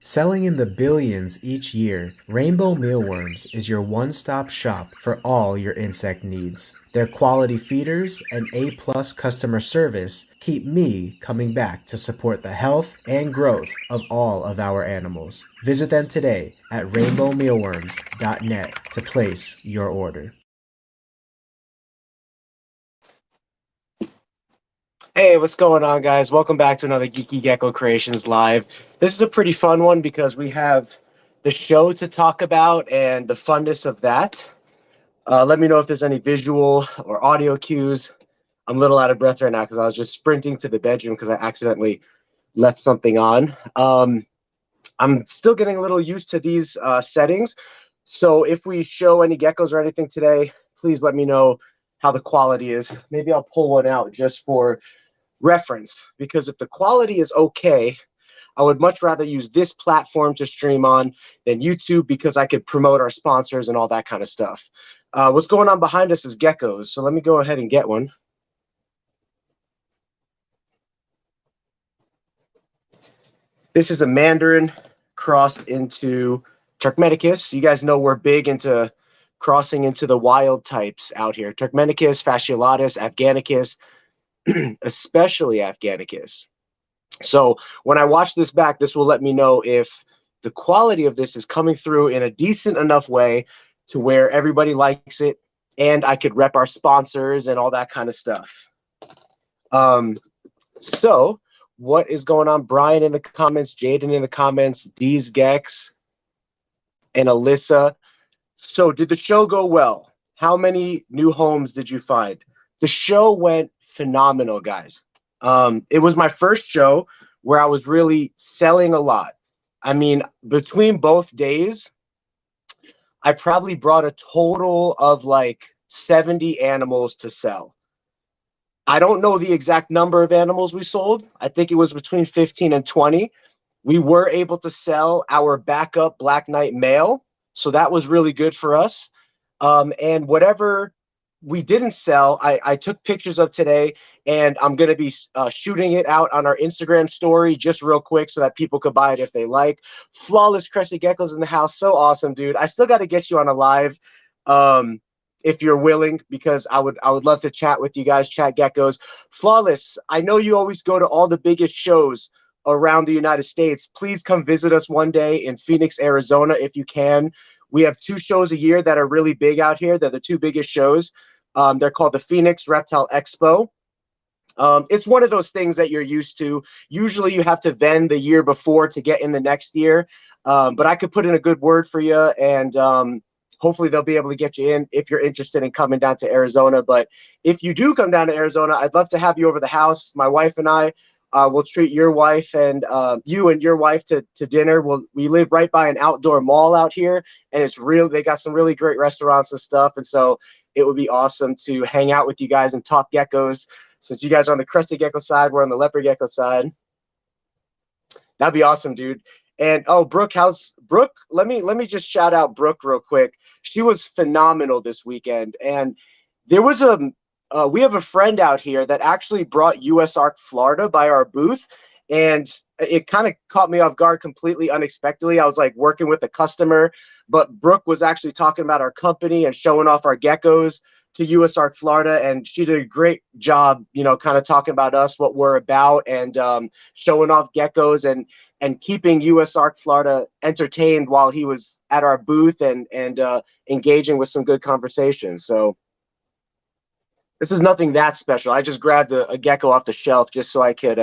Selling in the billions each year, Rainbow Mealworms is your one-stop shop for all your insect needs. Their quality feeders and A-plus customer service keep me coming back to support the health and growth of all of our animals. Visit them today at rainbowmealworms.net to place your order. Hey, what's going on, guys? Welcome back to another Geeky Gecko Creations Live. This is a pretty fun one because we have the show to talk about and the funness of that. Let me know if there's any visual or audio cues. I'm a little out of breath right now because I was just sprinting to the bedroom because I accidentally left something on. I'm still getting a little used to these settings. So if we show any geckos or anything today, please let me know how the quality is. Maybe I'll pull one out just for reference, because if the quality is okay, I would much rather use this platform to stream on than YouTube, because I could promote our sponsors and all that kind of stuff. What's going on behind us is geckos, so let me go ahead and get one. This is a mandarin crossed into Turkmenicus. You guys know we're big into crossing into the wild types out here. Turkmenicus, fasciolatus, afghanicus, especially Afghanicus. So when I watch this back, this will let me know if the quality of this is coming through in a decent enough way to where everybody likes it and I could rep our sponsors and all that kind of stuff. So what is going on? Brian in the comments, Jaden in the comments, D's Gex, and Alyssa. So did the show go well? How many new homes did you find? The show went phenomenal, guys. It was my first show where I was really selling a lot. I mean, between both days, I probably brought a total of like 70 animals to sell. I don't know the exact number of animals we sold. I think it was between 15 and 20. We were able to sell our backup Black Knight male, so that was really good for us. And whatever we didn't sell, I took pictures of today, and I'm going to be shooting it out on our Instagram story just real quick so that people could buy it if they like. Flawless Crested Geckos in the house. So awesome, dude. I still got to get you on a live if you're willing, because I would love to chat with you guys, chat geckos. Flawless, I know you always go to all the biggest shows around the United States. Please come visit us one day in Phoenix, Arizona, if you can. We have 2 shows a year that are really big out here. They're the 2 biggest shows. They're called the Phoenix Reptile Expo. It's one of those things that you're used to. Usually you have to vend the year before to get in the next year. But I could put in a good word for you, and hopefully they'll be able to get you in if you're interested in coming down to Arizona. But if you do come down to Arizona, I'd love to have you over the house. My wife and I will treat your wife and you and your wife to dinner. We live right by an outdoor mall out here, and it's real. They got some really great restaurants and stuff. And so it would be awesome to hang out with you guys and talk geckos. Since you guys are on the crested gecko side, we're on the leopard gecko side. That'd be awesome, dude. And oh, Brooke, how's Brooke? Let me just shout out Brooke real quick. She was phenomenal this weekend, and there was we have a friend out here that actually brought US Arc Florida by our booth, and it kind of caught me off guard completely unexpectedly. I was like working with a customer, but Brooke was actually talking about our company and showing off our geckos to US Arc Florida, and she did a great job, you know, kind of talking about us, what we're about, and showing off geckos and keeping US Arc Florida entertained while he was at our booth and engaging with some good conversations. So this is nothing that special. I just grabbed a gecko off the shelf just so I could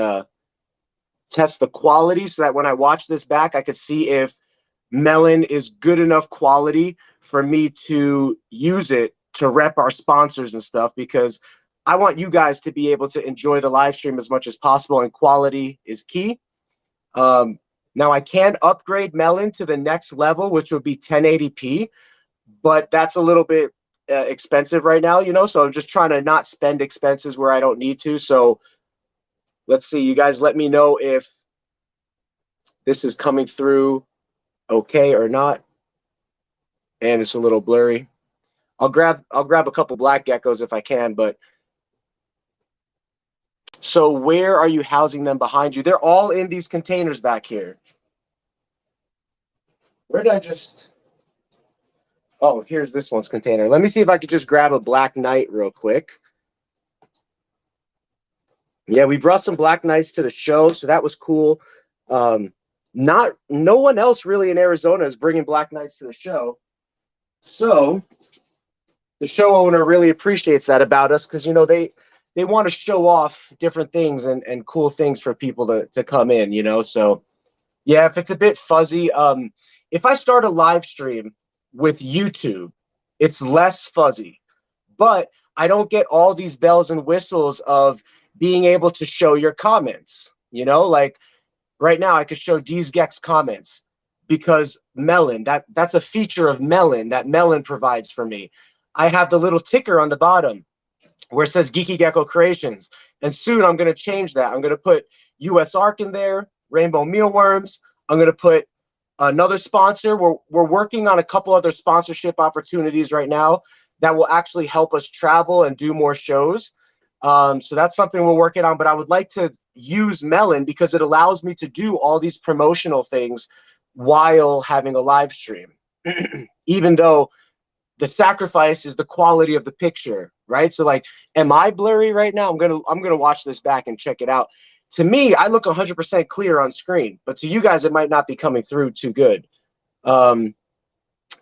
test the quality, so that when I watch this back, I could see if melon is good enough quality for me to use it to rep our sponsors and stuff, because I want you guys to be able to enjoy the live stream as much as possible, and quality is key. Now I can upgrade melon to the next level, which would be 1080p, but that's a little bit expensive right now, you know, so I'm just trying to not spend expenses where I don't need to. So let's see, you guys let me know if this is coming through okay or not. And it's a little blurry. I'll grab a couple black geckos if I can, but so where are you housing them behind you? They're all in these containers back here. Where did I just? Oh, here's this one's container. Let me see if I could just grab a Black Knight real quick. Yeah, we brought some Black Knights to the show, so that was cool. No one else really in Arizona is bringing Black Knights to the show, so the show owner really appreciates that about us because they want to show off different things and cool things for people to come in. So yeah, if it's a bit fuzzy, if I start a live stream with YouTube, it's less fuzzy, but I don't get all these bells and whistles of being able to show your comments. Like right now, I could show D's Gex comments because Melon, that's a feature of Melon that Melon provides for me. I have the little ticker on the bottom where it says Geeky Gecko Creations. And soon I'm going to change that. I'm going to put US Arc in there, Rainbow Mealworms. I'm going to put another sponsor. We're working on a couple other sponsorship opportunities right now that will actually help us travel and do more shows. So that's something we're working on, but I would like to use Melon because it allows me to do all these promotional things while having a live stream, even though the sacrifice is the quality of the picture, right? So like, am I blurry right now? I'm gonna watch this back and check it out. To me, I look 100% clear on screen, but to you guys, it might not be coming through too good.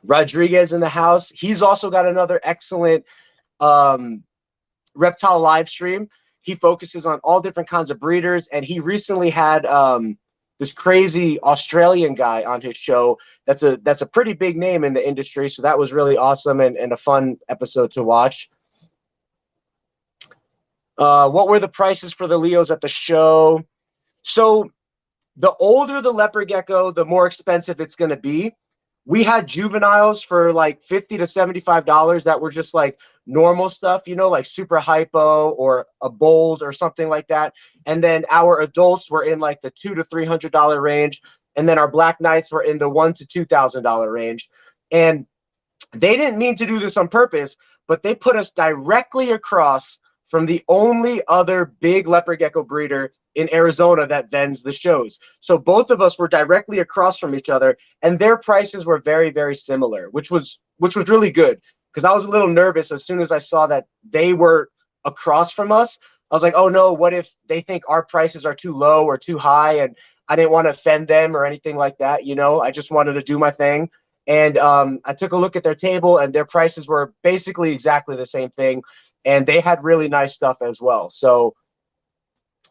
Rodriguez in the house. He's also got another excellent reptile live stream. He focuses on all different kinds of breeders, and he recently had this crazy Australian guy on his show. That's a pretty big name in the industry, so that was really awesome and a fun episode to watch. What were the prices for the Leos at the show? So the older the leopard gecko, the more expensive it's going to be. We had juveniles for like $50 to $75 that were just like normal stuff, like super hypo or a bold or something like that. And then our adults were in like the $200 to $300 range. And then our Black Knights were in the $1,000 to $2,000 range. And they didn't mean to do this on purpose, but they put us directly across from the only other big leopard gecko breeder in Arizona that vends the shows. So both of us were directly across from each other, and their prices were very, very similar, which was really good because I was a little nervous as soon as I saw that they were across from us. I was like, oh no, what if they think our prices are too low or too high? And I didn't want to offend them or anything like that. I just wanted to do my thing. And I took a look at their table, and their prices were basically exactly the same thing. And they had really nice stuff as well. So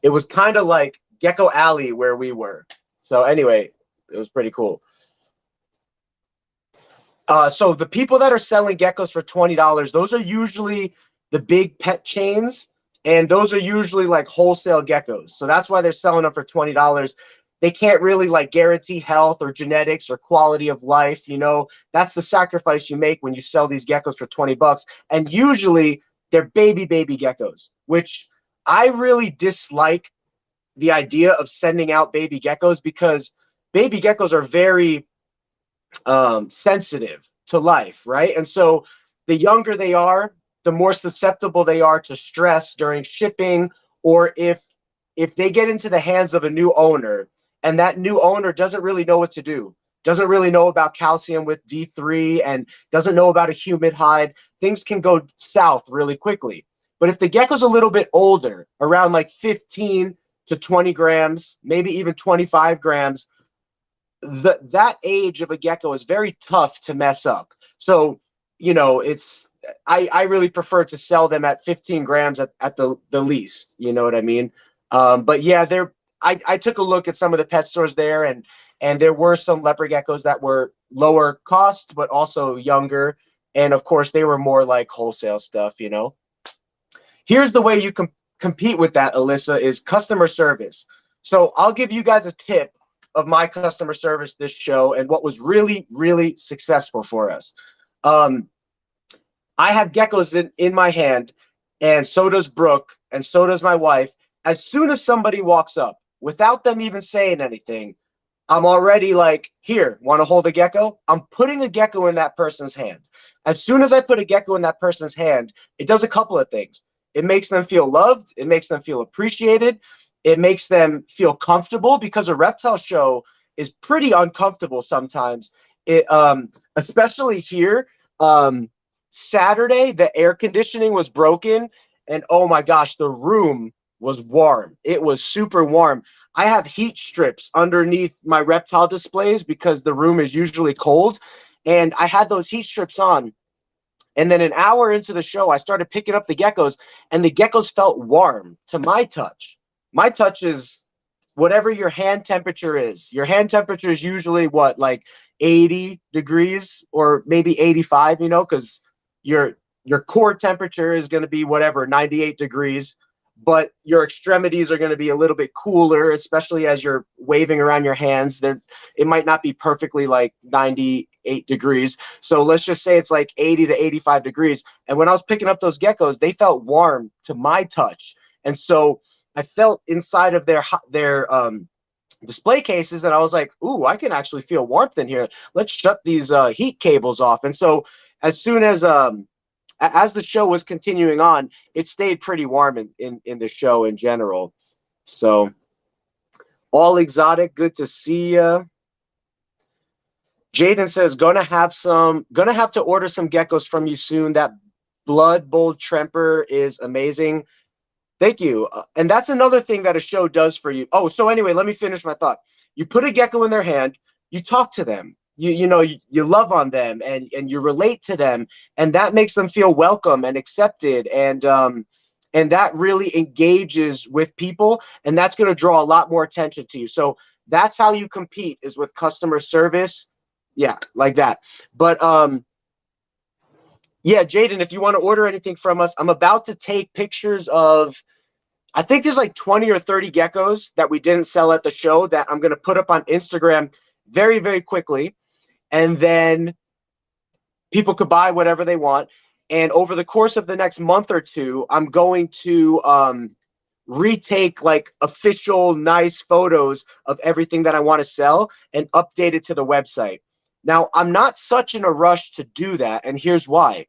it was kind of like Gecko Alley where we were. So anyway, it was pretty cool. So the people that are selling geckos for $20, those are usually the big pet chains, and those are usually like wholesale geckos. So that's why they're selling them for $20. They can't really like guarantee health or genetics or quality of life. That's the sacrifice you make when you sell these geckos for 20 bucks. And usually they're baby geckos, which I really dislike the idea of sending out baby geckos because baby geckos are very sensitive to life, right? And so the younger they are, the more susceptible they are to stress during shipping, or if they get into the hands of a new owner and that new owner doesn't really know what to do, doesn't really know about calcium with D3 and doesn't know about a humid hide, things can go south really quickly. But if the gecko's a little bit older, around like 15 to 20 grams, maybe even 25 grams, that age of a gecko is very tough to mess up. So, I really prefer to sell them at 15 grams at the least, you know what I mean? But yeah, I took a look at some of the pet stores there, and there were some leopard geckos that were lower cost, but also younger. And of course, they were more like wholesale stuff, Here's the way you compete with that, Alyssa, is customer service. So I'll give you guys a tip of my customer service this show and what was really, really successful for us. I have geckos in my hand, and so does Brooke, and so does my wife. As soon as somebody walks up, without them even saying anything, I'm already like, here, want to hold a gecko? I'm putting a gecko in that person's hand. As soon as I put a gecko in that person's hand, it does a couple of things. It makes them feel loved. It makes them feel appreciated. It makes them feel comfortable because a reptile show is pretty uncomfortable sometimes. It especially here, Saturday the air conditioning was broken, and oh my gosh, the room was warm. It was super warm. I have heat strips underneath my reptile displays because the room is usually cold, and I had those heat strips on. And then an hour into the show, I started picking up the geckos, and the geckos felt warm to my touch. My touch is whatever your hand temperature is. Your hand temperature is usually what, like 80 degrees or maybe 85, you know, because your core temperature is going to be whatever, 98 degrees, but your extremities are going to be a little bit cooler, especially as you're waving around your hands. There, it might not be perfectly like 98 degrees. So let's just say it's like 80 to 85 degrees. And when I was picking up those geckos, they felt warm to my touch. And so I felt inside of their display cases, and I was like, ooh, I can actually feel warmth in here. Let's shut these heat cables off. And so as soon as the show was continuing on, it stayed pretty warm in the show in general. So all exotic, good to see you. Jaden says, gonna have to order some geckos from you soon. That blood bowl tremper is amazing. Thank you. And that's another thing that a show does for you. Oh, so anyway, let me finish my thought. You put a gecko in their hand, you talk to them, you love on them, and you relate to them, and that makes them feel welcome and accepted, and that really engages with people, and that's going to draw a lot more attention to you. So that's how you compete, is with customer service. Yeah, like that. But yeah, Jaden, if you want to order anything from us, I'm about to take pictures of, I think there's like 20 or 30 geckos that we didn't sell at the show that I'm going to put up on Instagram very, very quickly. And then people could buy whatever they want. And over the course of the next month or two, I'm going to retake like official nice photos of everything that I want to sell and update it to the website. Now, I'm not such in a rush to do that. And here's why.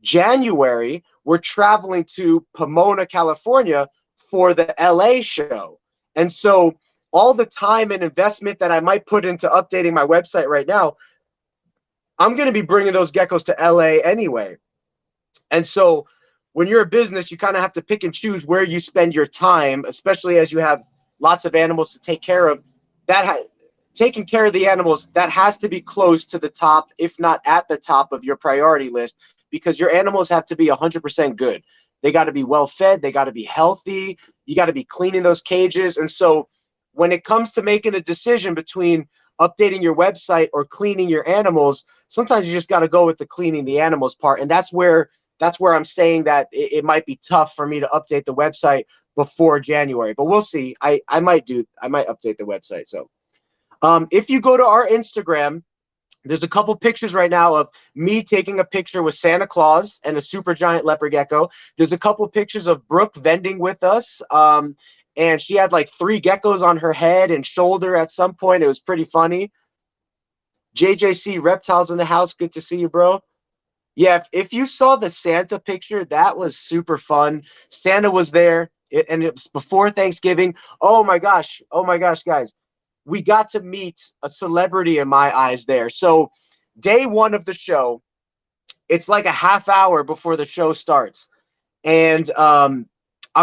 January, we're traveling to Pomona, California for the LA show. And so all the time and investment that I might put into updating my website right now, I'm going to be bringing those geckos to LA anyway. And so when you're a business, you kind of have to pick and choose where you spend your time, especially as you have lots of animals to take care of. Taking care of the animals, that has to be close to the top, if not at the top of your priority list, because your animals have to be 100% good. They got to be well fed. They got to be healthy. You got to be cleaning those cages. And so when it comes to making a decision between updating your website or cleaning your animals, sometimes you just got to go with the cleaning the animals part. And that's where I'm saying that it might be tough for me to update the website before January, but we'll see. I might update the website. So if you go to our Instagram, there's a couple pictures right now of me taking a picture with Santa Claus and a super giant leopard gecko. There's a couple pictures of Brooke vending with us. And she had like 3 geckos on her head and shoulder at some point. It was pretty funny. JJC Reptiles in the house. Good to see you, bro. Yeah, if you saw the Santa picture, that was super fun. Santa was there, and it was before Thanksgiving. Oh my gosh, guys. We got to meet a celebrity in my eyes there. So day one of the show, it's like a half hour before the show starts. And I'm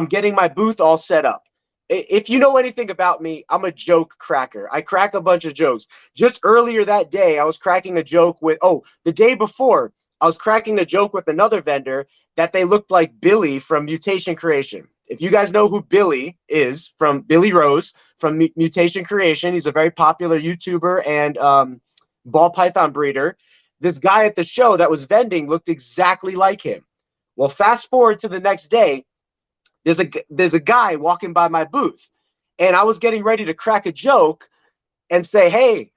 getting my booth all set up. If you know anything about me, I'm a joke cracker. I crack a bunch of jokes. Just earlier that day, I was cracking a joke with, the day before, I was cracking a joke with another vendor that they looked like Billy from Mutation Creation. If you guys know who Billy is, from Billy Rose from Mutation Creation, he's a very popular YouTuber and ball python breeder. This guy at the show that was vending looked exactly like him. Well, fast forward to the next day, there's a guy walking by my booth, and I was getting ready to crack a joke and say, hey,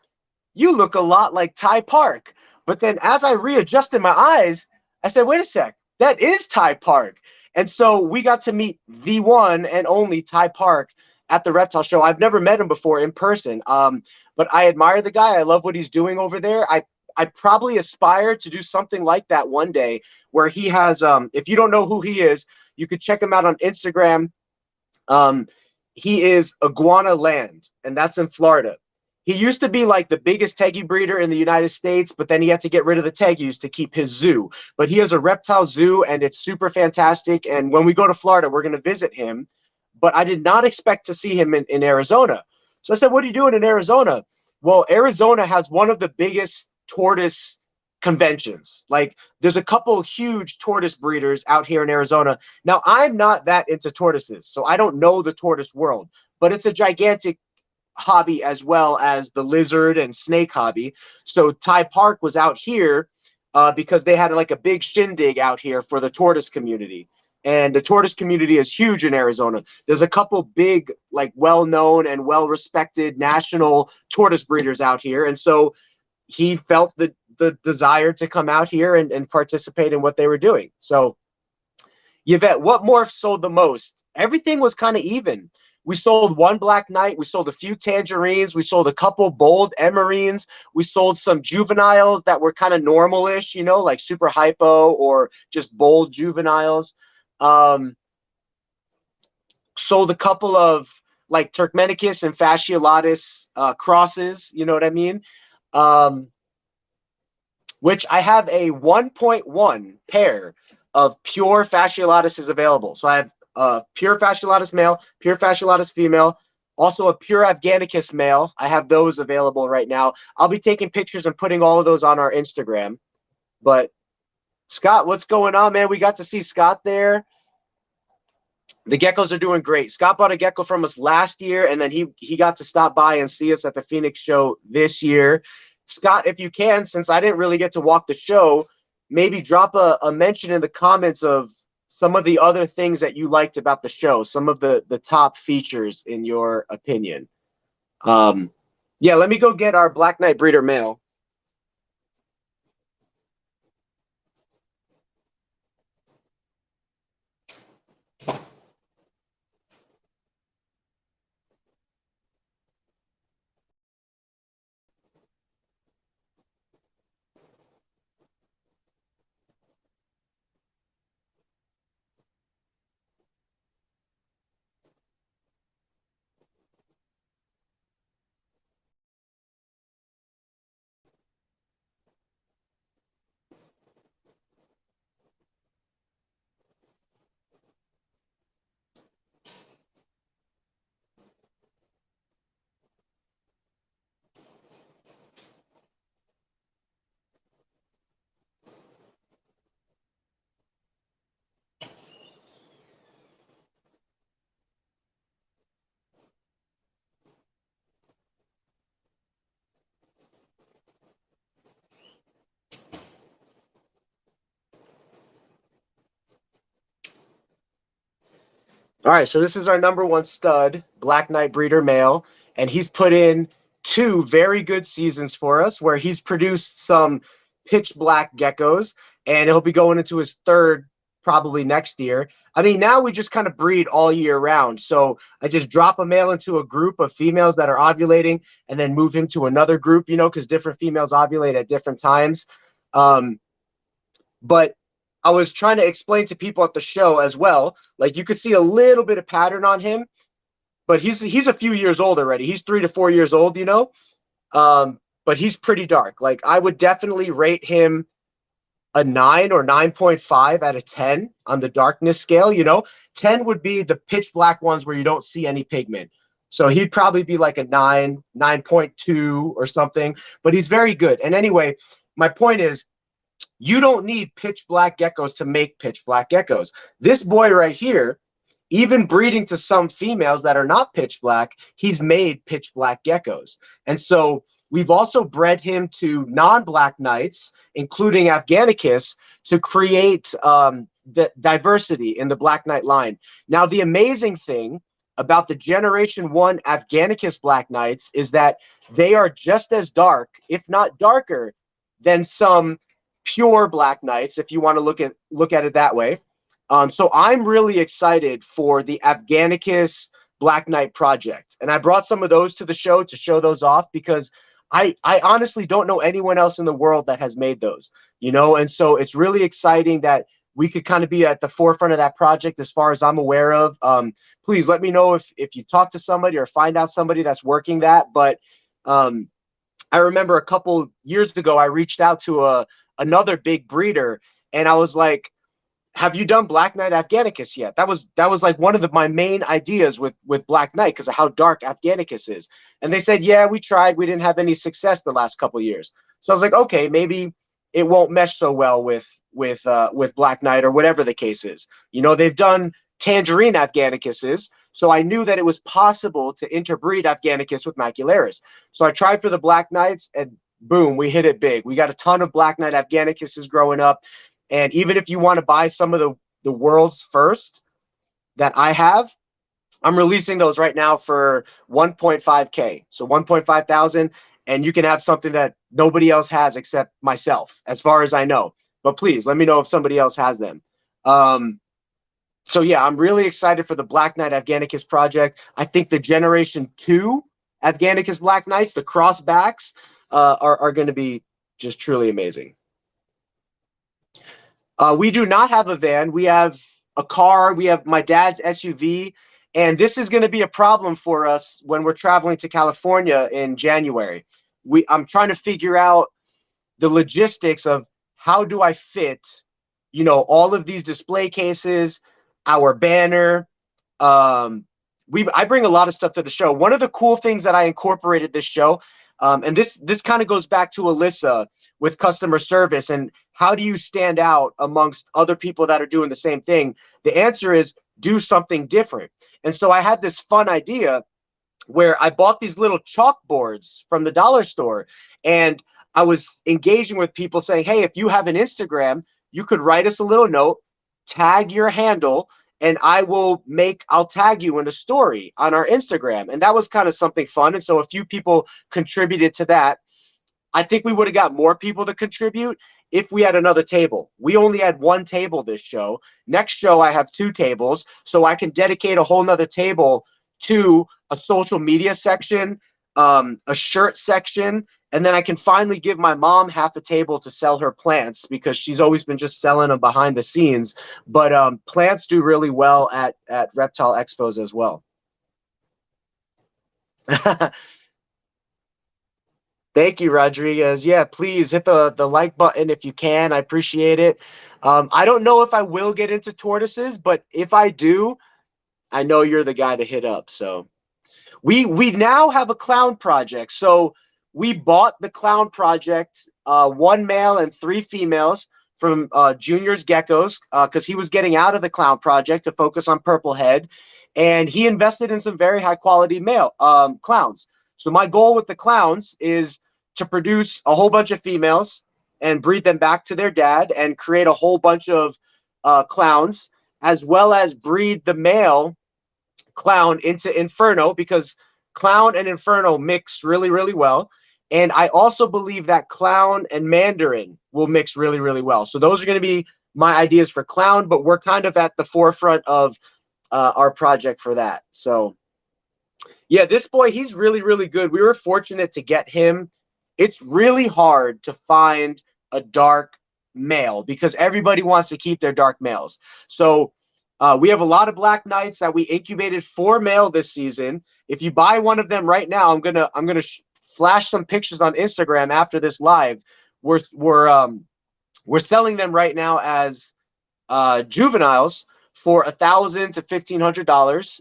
you look a lot like Ty Park. But then as I readjusted my eyes, I said, wait a sec, that is Ty Park. And so we got to meet the one and only Ty Park at the reptile show. I've never met him before in person, but I admire the guy. I love what he's doing over there. I probably aspire to do something like that one day, where he has, if you don't know who he is, you could check him out on Instagram. He is Iguana Land, and that's in Florida. He used to be like the biggest tegu breeder in the United States, but then he had to get rid of the tegus to keep his zoo. But he has a reptile zoo, and it's super fantastic. And when we go to Florida, we're going to visit him. But I did not expect to see him in Arizona. So I said, what are you doing in Arizona? Well, Arizona has one of the biggest tortoise conventions. Like, there's a couple huge tortoise breeders out here in Arizona. Now, I'm not that into tortoises, so I don't know the tortoise world, but it's a gigantic hobby as well as the lizard and snake hobby. So Ty Park was out here because they had like a big shindig out here for the tortoise community. And the tortoise community is huge in Arizona. There's a couple big, like, well-known and well-respected national tortoise breeders out here. And so he felt the desire to come out here and participate in what they were doing. So, Yvette, what morph sold the most? Everything was kind of even. We sold one Black Knight. We sold a few Tangerines. We sold a couple bold Emerines. We sold some juveniles that were kind of normal-ish, you know, like super hypo or just bold juveniles. Sold a couple of like Turkmenicus and Fasciolatus crosses, you know what I mean? Which I have a 1.1 pair of pure Fasciolatus available. So I have pure Fasciolatus male, pure Fasciolatus female, also a pure Afghanicus male. I have those available right now. I'll be taking pictures and putting all of those on our Instagram. But Scott, what's going on, man? We got to see Scott there. The geckos are doing great. Scott bought a gecko from us last year, and then he got to stop by and see us at the Phoenix show this year. Scott, if you can, since I didn't really get to walk the show, maybe drop a mention in the comments of some of the other things that you liked about the show, some of the top features in your opinion. Yeah, let me go get our Black Knight breeder male. All right, so this is our #1 stud, Black Knight breeder male, and he's put in 2 very good seasons for us where he's produced some pitch black geckos, and he'll be going into his 3rd probably next year. I mean, now we just kind of breed all year round. So I just drop a male into a group of females that are ovulating and then move him to another group, you know, because different females ovulate at different times. But I was trying to explain to people at the show as well, like you could see a little bit of pattern on him, but he's a few years old already. He's 3 to 4 years old, you know, but he's pretty dark. Like I would definitely rate him a 9 or 9.5 out of 10 on the darkness scale. You know, 10 would be the pitch black ones where you don't see any pigment. So he'd probably be like a 9, 9.2 or something, but he's very good. And anyway, my point is, you don't need pitch black geckos to make pitch black geckos. This boy right here, even breeding to some females that are not pitch black, he's made pitch black geckos. And so we've also bred him to non-Black Knights, including Afghanicus, to create diversity in the Black Knight line. Now, the amazing thing about the Generation 1 Afghanicus Black Knights is that they are just as dark, if not darker, than some pure Black Knights, if you want to look at it that way. So I'm really excited for the Afghanicus Black Knight project. And I brought some of those to the show to show those off because I honestly don't know anyone else in the world that has made those, you know? And so it's really exciting that we could kind of be at the forefront of that project as far as I'm aware of. Please let me know if you talk to somebody or find out somebody that's working that. But I remember a couple years ago, I reached out to another big breeder, and I was like, have you done Black Knight Afghanicus yet? That was like one of my main ideas with Black Knight, because of how dark Afghanicus is. And they said, yeah, we tried. We didn't have any success the last couple of years. So I was like, okay, maybe it won't mesh so well with Black Knight, or whatever the case is. You know, they've done Tangerine Afghanicuses, so I knew that it was possible to interbreed Afghanicus with Macularis. So I tried for the Black Knights, and boom, we hit it big. We got a ton of Black Knight Afghanicuses growing up. And even if you want to buy some of the world's first that I have, I'm releasing those right now for 1.5K. So 1.5 thousand. And you can have something that nobody else has except myself, as far as I know. But please let me know if somebody else has them. So yeah, I'm really excited for the Black Knight Afghanicus project. I think the Generation 2 Afghanicus Black Knights, the crossbacks, are going to be just truly amazing. We do not have a van. We have a car. We have my dad's SUV. And this is going to be a problem for us when we're traveling to California in January. I'm trying to figure out the logistics of how do I fit, you know, all of these display cases, our banner. I bring a lot of stuff to the show. One of the cool things that I incorporated this show, and this kind of goes back to Alyssa with customer service and how do you stand out amongst other people that are doing the same thing? The answer is do something different. And so I had this fun idea where I bought these little chalkboards from the dollar store, and I was engaging with people saying, hey, if you have an Instagram, you could write us a little note, tag your handle, and I'll tag you in a story on our Instagram. And that was kind of something fun. And so a few people contributed to that. I think we would have got more people to contribute if we had another table. We only had one table this show. Next show, I have 2 tables, so I can dedicate a whole nother table to a social media section, a shirt section, and then I can finally give my mom half a table to sell her plants, because she's always been just selling them behind the scenes. But plants do really well at reptile expos as well. Thank you, Rodriguez. Yeah, please hit the like button if you can. I appreciate it. I don't know if I will get into tortoises, but if I do, I know you're the guy to hit up. So we now have a clown project. So we bought the clown project, 1 male and 3 females from Junior's Geckos, because he was getting out of the clown project to focus on Purple Head, and he invested in some very high quality male clowns. So my goal with the clowns is to produce a whole bunch of females and breed them back to their dad and create a whole bunch of clowns, as well as breed the male clown into Inferno, because clown and Inferno mix really, really well. And I also believe that clown and Mandarin will mix really, really well. So those are going to be my ideas for clown, but we're kind of at the forefront of our project for that. So yeah, this boy, he's really, really good. We were fortunate to get him. It's really hard to find a dark male because everybody wants to keep their dark males. So we have a lot of Black Knights that we incubated 4 male this season. If you buy one of them right now, I'm gonna flash some pictures on Instagram after this live. We're selling them right now as juveniles for $1,000 to $1,500.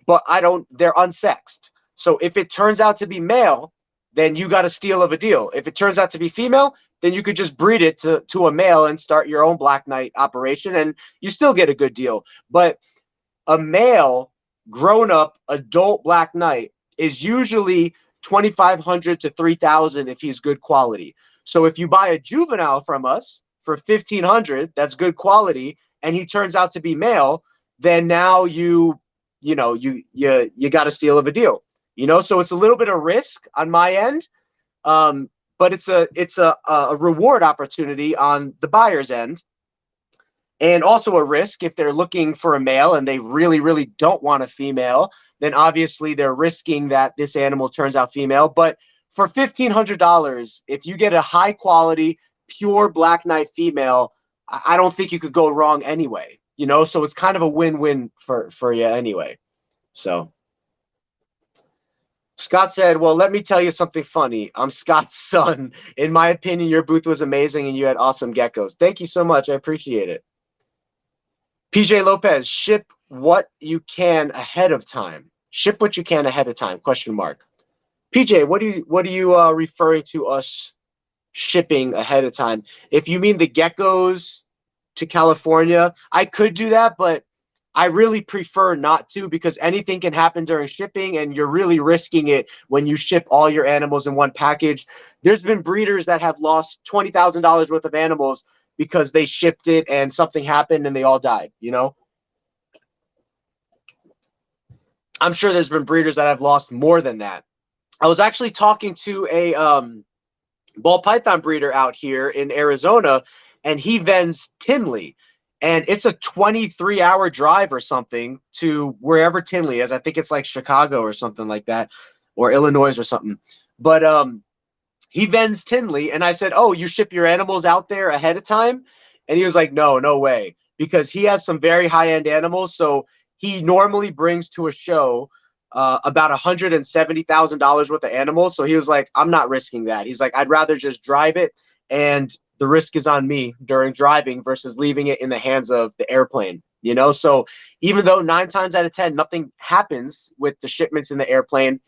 But they're unsexed. So if it turns out to be male, then you got a steal of a deal. If it turns out to be female, then you could just breed it to a male and start your own Black Knight operation, and you still get a good deal. But a male grown-up adult Black Knight is usually $2,500 to $3,000 if he's good quality. So if you buy a juvenile from us for $1,500, that's good quality, and he turns out to be male, then now you got a steal of a deal, so it's a little bit of risk on my end, but it's a reward opportunity on the buyer's end, and also a risk if they're looking for a male and they really, really don't want a female. Then obviously they're risking that this animal turns out female. But for $1,500, if you get a high quality pure Black Knight female, I don't think you could go wrong anyway. So it's kind of a win-win for you anyway. So Scott said, well, let me tell you something funny. I'm Scott's son. In my opinion, your booth was amazing and you had awesome geckos. Thank you so much. I appreciate it. PJ Lopez, ship what you can ahead of time. Ship what you can ahead of time, question mark. PJ, what are you referring to us shipping ahead of time? If you mean the geckos to California, I could do that, but I really prefer not to, because anything can happen during shipping and you're really risking it when you ship all your animals in one package. There's been breeders that have lost $20,000 worth of animals because they shipped it and something happened and they all died, you know? I'm sure there's been breeders that have lost more than that. I was actually talking to a ball python breeder out here in Arizona, and he vends Tinley. And it's a 23-hour drive or something to wherever Tinley is. I think it's like Chicago or something like that, or Illinois or something. But he vends Tinley, and I said, oh, you ship your animals out there ahead of time? And he was like, no, no way, because he has some very high-end animals. So he normally brings to a show about $170,000 worth of animals. So he was like, I'm not risking that. He's like, I'd rather just drive it, and the risk is on me during driving versus leaving it in the hands of the airplane, you know? So even though 9 times out of 10, nothing happens with the shipments in the airplane,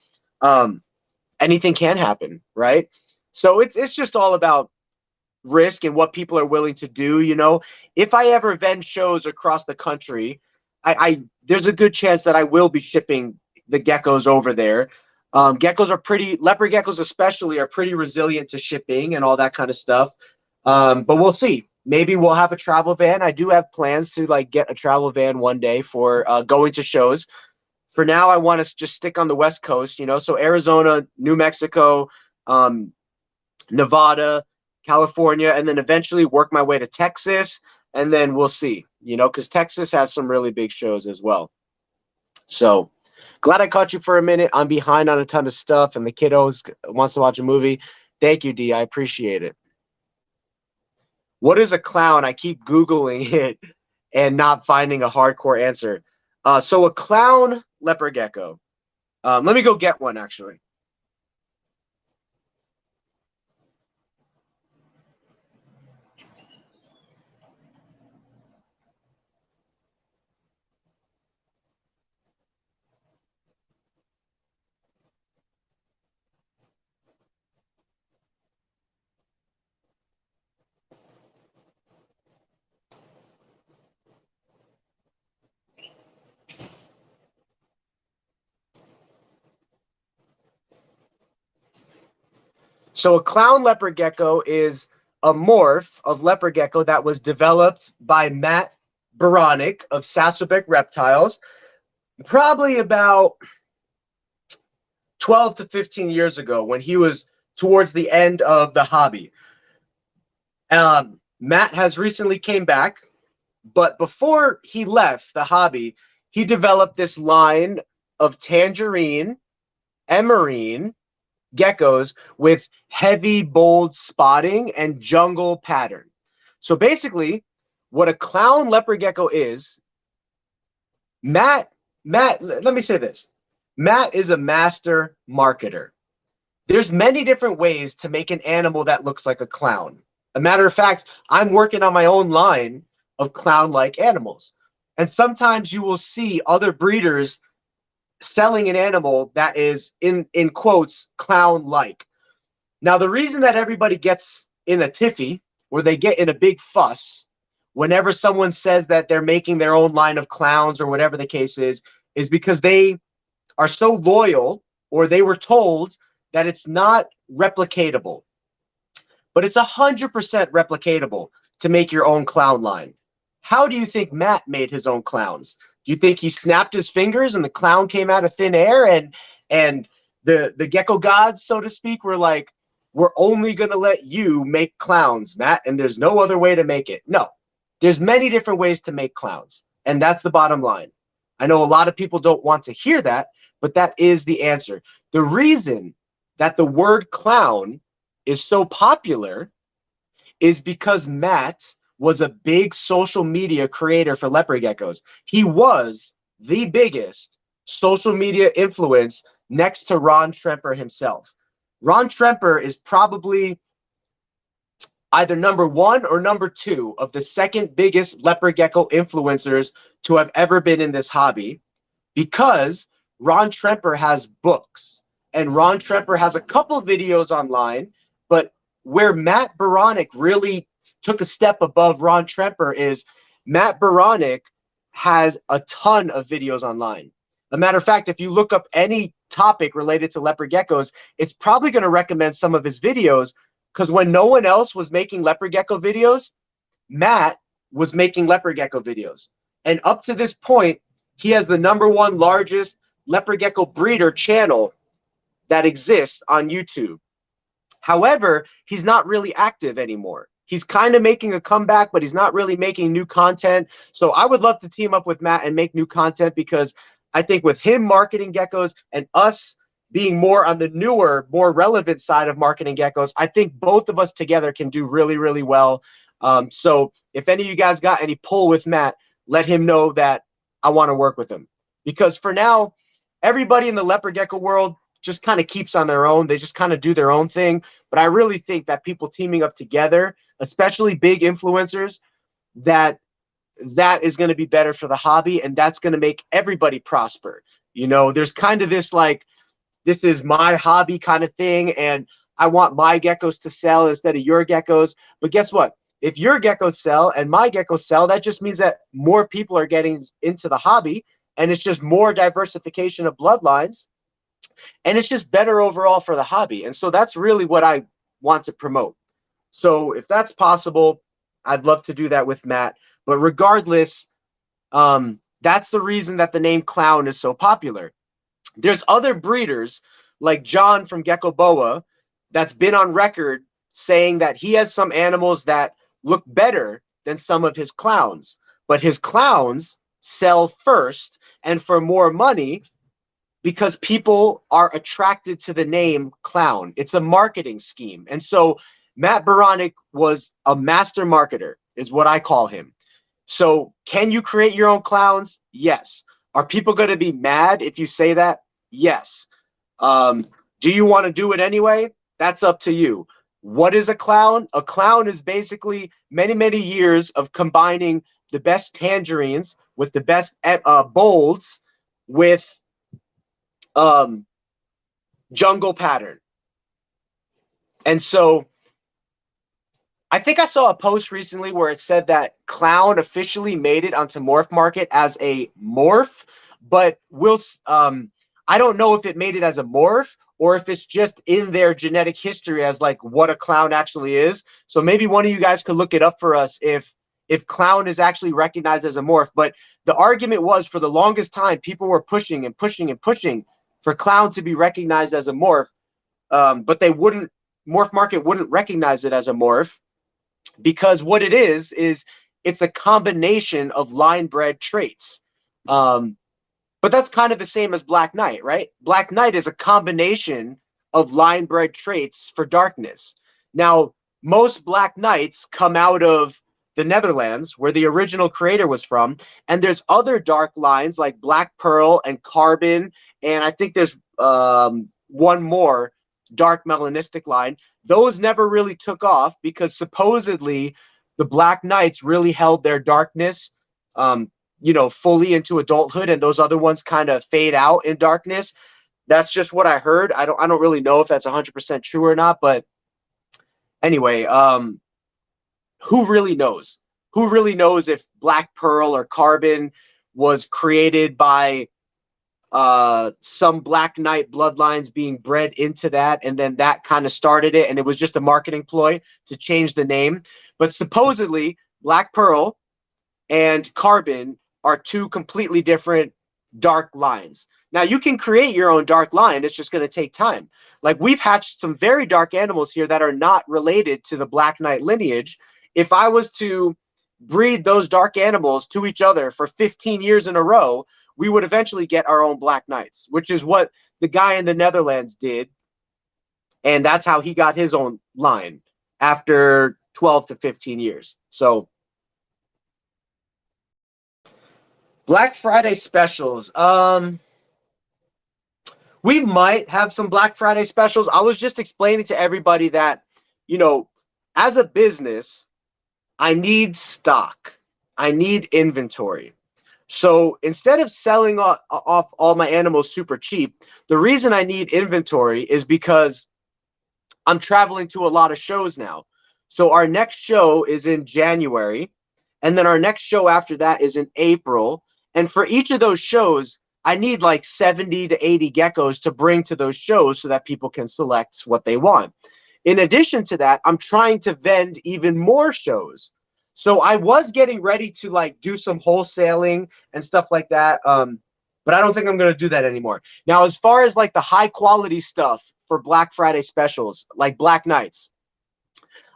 anything can happen, right? So it's just all about risk and what people are willing to do, you know? If I ever vend shows across the country, I there's a good chance that I will be shipping the geckos over there. Geckos are pretty, leopard geckos especially, are pretty resilient to shipping and all that kind of stuff. But we'll see. Maybe we'll have a travel van. I do have plans to like get a travel van one day for going to shows. For now, I want to just stick on the West Coast, you know, so Arizona, New Mexico, Nevada, California, and then eventually work my way to Texas, and then we'll see, you know, because Texas has some really big shows as well. So glad I caught you for a minute. I'm behind on a ton of stuff, and the kiddos wants to watch a movie. Thank you, D. I appreciate it. What is a clown? I keep Googling it and not finding a hardcore answer. So a clown leopard gecko. Let me go get one, actually. So a clown leopard gecko is a morph of leopard gecko that was developed by Matt Baranek of Sassobeck Reptiles, probably about 12 to 15 years ago when he was towards the end of the hobby. Matt has recently came back, but before he left the hobby, he developed this line of tangerine, emerine geckos with heavy, bold spotting and jungle pattern. So basically, what a clown leopard gecko is, Matt, let me say this. Matt is a master marketer. There's many different ways to make an animal that looks like a clown. A matter of fact, I'm working on my own line of clown-like animals. And sometimes you will see other breeders selling an animal that is, in quotes, clown-like. Now, the reason that everybody gets in a tiffy, or they get in a big fuss, whenever someone says that they're making their own line of clowns or whatever the case is because they are so loyal, or they were told that it's not replicatable. But it's 100% replicatable to make your own clown line. How do you think Matt made his own clowns? Do you think he snapped his fingers and the clown came out of thin air, and the gecko gods, so to speak, were like, we're only going to let you make clowns, Matt, and there's no other way to make it? No, there's many different ways to make clowns, and that's the bottom line. I know a lot of people don't want to hear that, but that is the answer. The reason that the word clown is so popular is because Matt was a big social media creator for leopard geckos. He was the biggest social media influence next to Ron Tremper himself. Ron Tremper is probably either number 1 or number 2 of the second biggest leopard gecko influencers to have ever been in this hobby, because Ron Tremper has books and Ron Tremper has a couple videos online. But where Matt Baranek really took a step above Ron Tremper is Matt Baranek has a ton of videos online. A matter of fact, if you look up any topic related to leopard geckos, it's probably going to recommend some of his videos, because when no one else was making leopard gecko videos, Matt was making leopard gecko videos. And up to this point, he has the #1 largest leopard gecko breeder channel that exists on YouTube. However, he's not really active anymore. He's kind of making a comeback, but he's not really making new content. So I would love to team up with Matt and make new content, because I think with him marketing geckos and us being more on the newer, more relevant side of marketing geckos, I think both of us together can do really, really well. So if any of you guys got any pull with Matt, let him know that I want to work with him. Because for now, everybody in the leopard gecko world just kind of keeps on their own. They just kind of do their own thing. But I really think that people teaming up together, especially big influencers, that is going to be better for the hobby, and that's going to make everybody prosper. You know, there's kind of this like, this is my hobby kind of thing, and I want my geckos to sell instead of your geckos. But guess what? If your geckos sell and my geckos sell, that just means that more people are getting into the hobby, and it's just more diversification of bloodlines, and it's just better overall for the hobby. And so that's really what I want to promote. So if that's possible, I'd love to do that with Matt. But regardless, that's the reason that the name Clown is so popular. There's other breeders like John from Gecko Boa that's been on record saying that he has some animals that look better than some of his clowns, but his clowns sell first and for more money because people are attracted to the name Clown. It's a marketing scheme. And so Matt Baranek was a master marketer, is what I call him. So can you create your own clowns? Yes. Are people going to be mad if you say that? Yes. Do you want to do it anyway? That's up to you. What is a clown? A clown is basically many, many years of combining the best tangerines with the best bolds with jungle pattern. And so I think I saw a post recently where it said that Clown officially made it onto Morph Market as a morph, but I don't know if it made it as a morph or if it's just in their genetic history as like what a clown actually is. So maybe one of you guys could look it up for us if Clown is actually recognized as a morph. But the argument was, for the longest time, people were pushing and pushing and pushing for Clown to be recognized as a morph, but they wouldn't. Morph Market wouldn't recognize it as a morph, because what it is it's a combination of line bred traits. But that's kind of the same as Black Knight, right? Black Knight is a combination of line bred traits for darkness. Now, most Black Knights come out of the Netherlands, where the original creator was from, and there's other dark lines like Black Pearl and Carbon, and I think there's one more dark melanistic line. Those never really took off because supposedly the Black Knights really held their darkness fully into adulthood, and those other ones kind of fade out in darkness. That's just what I heard. I don't really know if that's 100% true or not, but anyway, who really knows? Who really knows if Black Pearl or Carbon was created by some Black Knight bloodlines being bred into that, and then that kind of started it, and it was just a marketing ploy to change the name. But supposedly Black Pearl and Carbon are two completely different dark lines. Now, you can create your own dark line. It's just going to take time. Like, we've hatched some very dark animals here that are not related to the Black Knight lineage. If I was to breed those dark animals to each other for 15 years in a row, we would eventually get our own Black Knights, which is what the guy in the Netherlands did. And that's how he got his own line after 12 to 15 years. So Black Friday specials. We might have some Black Friday specials. I was just explaining to everybody that, you know, as a business, I need stock. I need inventory. So instead of selling off all my animals super cheap, the reason I need inventory is because I'm traveling to a lot of shows now. So our next show is in January, and then our next show after that is in April. And for each of those shows, I need like 70 to 80 geckos to bring to those shows so that people can select what they want. In addition to that, I'm trying to vend even more shows. So I was getting ready to like do some wholesaling and stuff like that. But I don't think I'm going to do that anymore. Now, as far as like the high quality stuff for Black Friday specials, like Black Knights,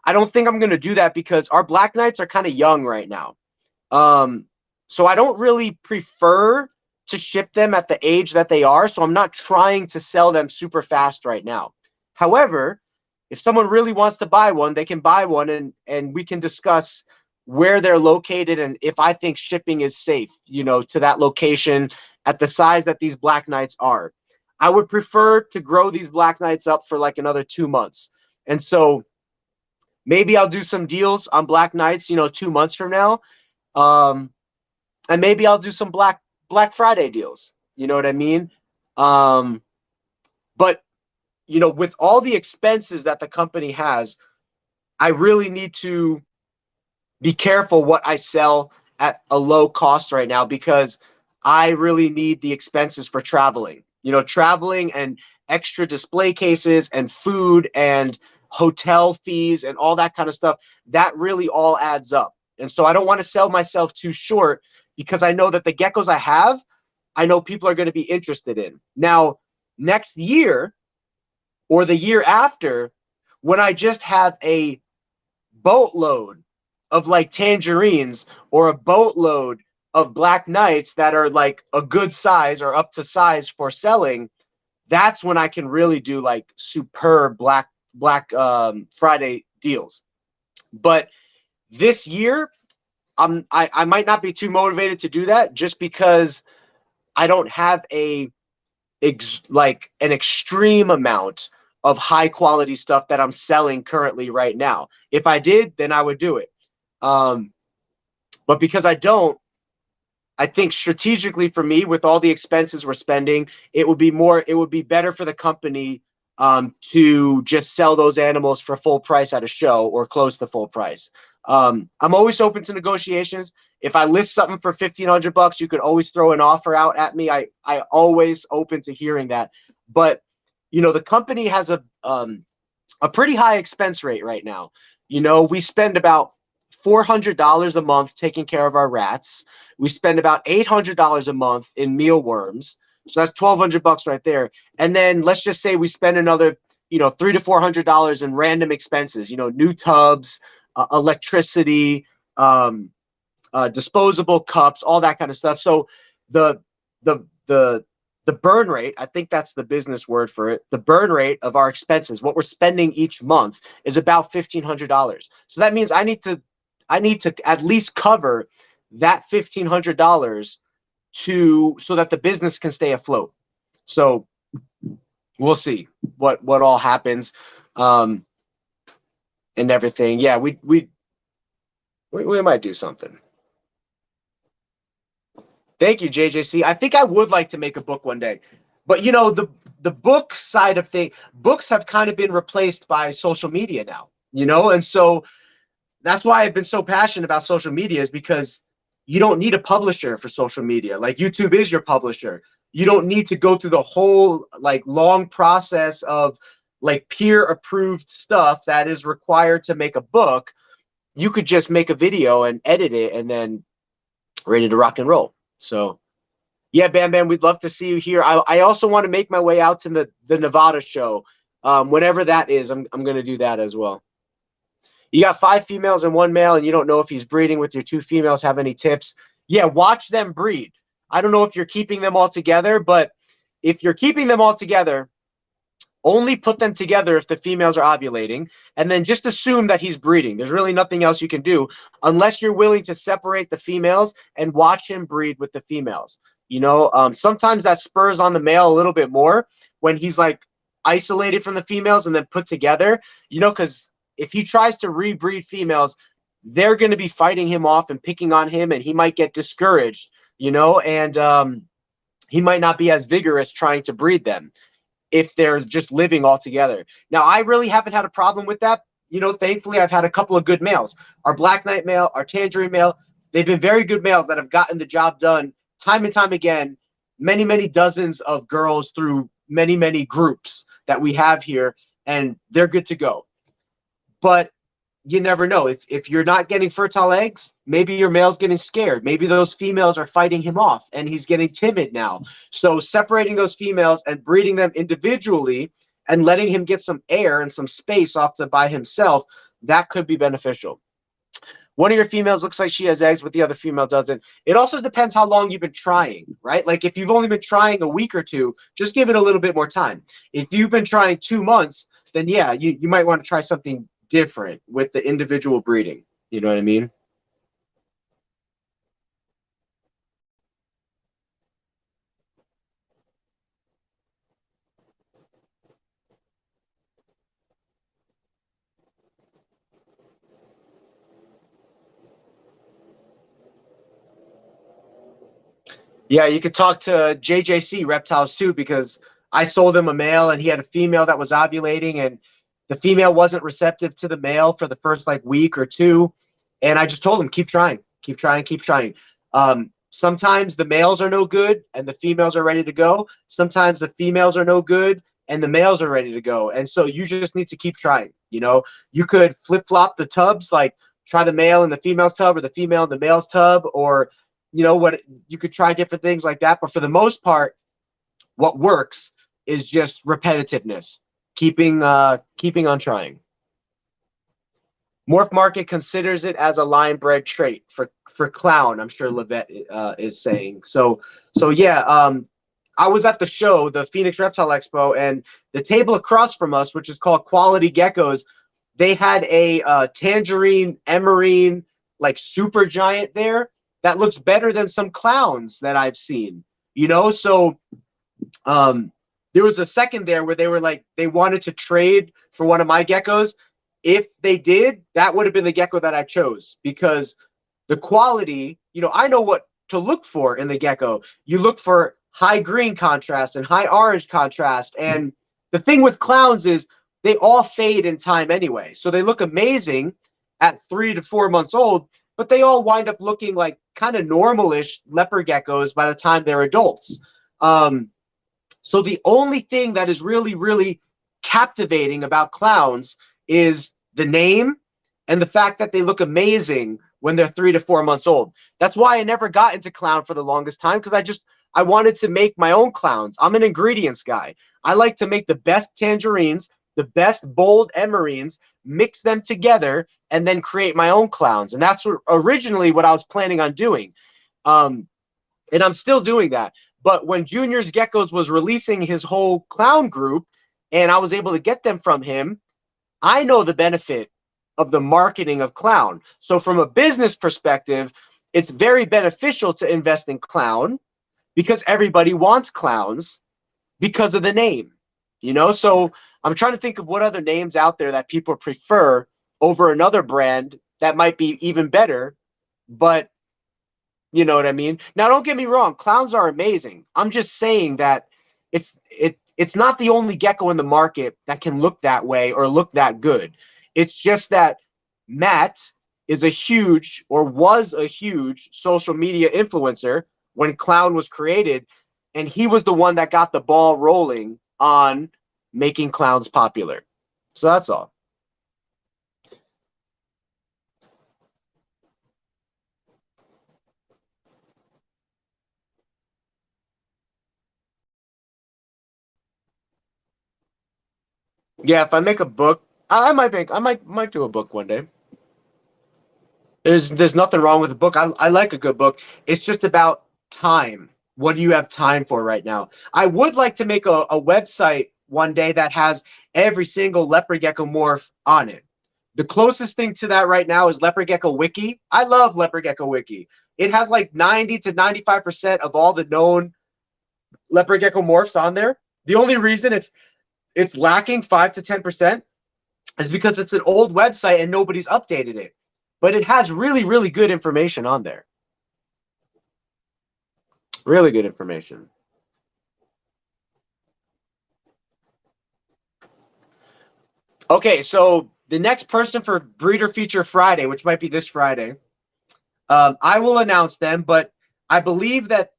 I don't think I'm going to do that because our Black Knights are kind of young right now. So I don't really prefer to ship them at the age that they are. So I'm not trying to sell them super fast right now. However, if someone really wants to buy one, they can buy one, and we can discuss where they're located and if I think shipping is safe, you know, to that location at the size that these Black Knights are. I would prefer to grow these Black Knights up for like another 2 months. And so maybe I'll do some deals on Black Knights, you know, 2 months from now. And maybe I'll do some Black Friday deals. You know what I mean? But you know, with all the expenses that the company has, I really need to be careful what I sell at a low cost right now because I really need the expenses for traveling. You know, traveling and extra display cases and food and hotel fees and all that kind of stuff, that really all adds up. And so I don't want to sell myself too short because I know that the geckos I have, I know people are going to be interested in. Now, next year or the year after, when I just have a boatload of like tangerines or a boatload of Black Knights that are like a good size or up to size for selling, that's when I can really do like superb Black Friday deals. But this year, I might not be too motivated to do that just because I don't have like an extreme amount of high quality stuff that I'm selling currently right now. If I did, then I would do it. But because I don't, I think strategically for me, with all the expenses we're spending, it would be better for the company to just sell those animals for full price at a show or close to full price. I'm always open to negotiations. If I list something for $1,500, you could always throw an offer out at me. I always open to hearing that. But you know, the company has a pretty high expense rate right now. You know, we spend about $400 a month taking care of our rats. We spend about $800 a month in mealworms. So that's $1,200 right there. And then let's just say we spend another, you know, $300 to $400 in random expenses. You know, new tubs, electricity, disposable cups, all that kind of stuff. So the burn rate, I think that's the business word for it, the burn rate of our expenses, what we're spending each month, is about $1,500. So that means I need to at least cover that $1,500 so that the business can stay afloat. So we'll see what all happens and everything. Yeah, we might do something. Thank you, JJC. I think I would like to make a book one day. But you know, the book side of things, books have kind of been replaced by social media now, you know? And so that's why I've been so passionate about social media, is because you don't need a publisher for social media. Like YouTube is your publisher. You don't need to go through the whole like long process of like peer approved stuff that is required to make a book. You could just make a video and edit it and then ready to rock and roll. So yeah, Bam Bam, we'd love to see you here. I also want to make my way out to the Nevada show. Whenever that is, I'm going to do that as well. You got 5 females and 1 male, and you don't know if he's breeding with your 2 females. Have any tips? Yeah, watch them breed. I don't know if you're keeping them all together, but if you're keeping them all together, only put them together if the females are ovulating, and then just assume that he's breeding. There's really nothing else you can do unless you're willing to separate the females and watch him breed with the females. Sometimes that spurs on the male a little bit more when he's like isolated from the females and then put together, because if he tries to rebreed females, they're going to be fighting him off and picking on him, and he might get discouraged, and he might not be as vigorous trying to breed them if they're just living all together. Now, I really haven't had a problem with that. Thankfully, I've had a couple of good males. Our Black Knight male, our Tangerine male, they've been very good males that have gotten the job done time and time again, many, many dozens of girls through many, many groups that we have here, and they're good to go. But you never know. If you're not getting fertile eggs, maybe your male's getting scared. Maybe those females are fighting him off and he's getting timid now. So separating those females and breeding them individually and letting him get some air and some space off by himself, that could be beneficial. One of your females looks like she has eggs, but the other female doesn't. It also depends how long you've been trying, right? Like if you've only been trying a week or two, just give it a little bit more time. If you've been trying 2 months, then yeah, you might want to try something different with the individual breeding. You know what I mean? Yeah, you could talk to JJC Reptiles too, because I sold him a male and he had a female that was ovulating, and the female wasn't receptive to the male for the first like week or two. And I just told him, keep trying, keep trying, keep trying. Sometimes the males are no good and the females are ready to go. Sometimes the females are no good and the males are ready to go. And so you just need to keep trying. You could flip flop the tubs, like try the male in the female's tub or the female in the male's tub, or what, you could try different things like that. But for the most part, what works is just repetitiveness, keeping on trying. Morph Market considers it as a line bred trait for clown. I'm sure Levette is saying so. Yeah, I was at the show, the Phoenix Reptile Expo, and the table across from us, which is called Quality Geckos, they had a tangerine emerine like super giant there that looks better than some clowns that I've seen. So there was a second there where they were like, they wanted to trade for one of my geckos. If they did, that would have been the gecko that I chose, because the quality, I know what to look for in the gecko. You look for high green contrast and high orange contrast. And the thing with clowns is they all fade in time anyway. So they look amazing at 3 to 4 months old, but they all wind up looking like kind of normal-ish leopard geckos by the time they're adults. So the only thing that is really, really captivating about clowns is the name and the fact that they look amazing when they're 3 to 4 months old. That's why I never got into clown for the longest time, because I wanted to make my own clowns. I'm an ingredients guy. I like to make the best tangerines, the best bold emerines, mix them together, and then create my own clowns. And that's originally what I was planning on doing. And I'm still doing that. But when Junior's Geckos was releasing his whole clown group, and I was able to get them from him, I know the benefit of the marketing of clown. So from a business perspective, it's very beneficial to invest in clown because everybody wants clowns because of the name. So I'm trying to think of what other names out there that people prefer over another brand that might be even better, but you know what I mean? Now, don't get me wrong, clowns are amazing. I'm just saying that it's not the only gecko in the market that can look that way or look that good. It's just that Matt is a huge, or was a huge, social media influencer when clown was created, and he was the one that got the ball rolling on making clowns popular. So that's all. Yeah, if I make a book, I might do a book one day. There's nothing wrong with a book. I like a good book. It's just about time. What do you have time for right now? I would like to make a website one day that has every single leopard gecko morph on it. The closest thing to that right now is Leopard Gecko Wiki. I love Leopard Gecko Wiki. it has like 90 to 95% of all the known leopard gecko morphs on there. The only reason it's lacking 5 to 10% is because it's an old website and nobody's updated it. But it has really, really good information on there. Really good information. Okay, so the next person for Breeder Feature Friday, which might be this Friday, I will announce them, but I believe that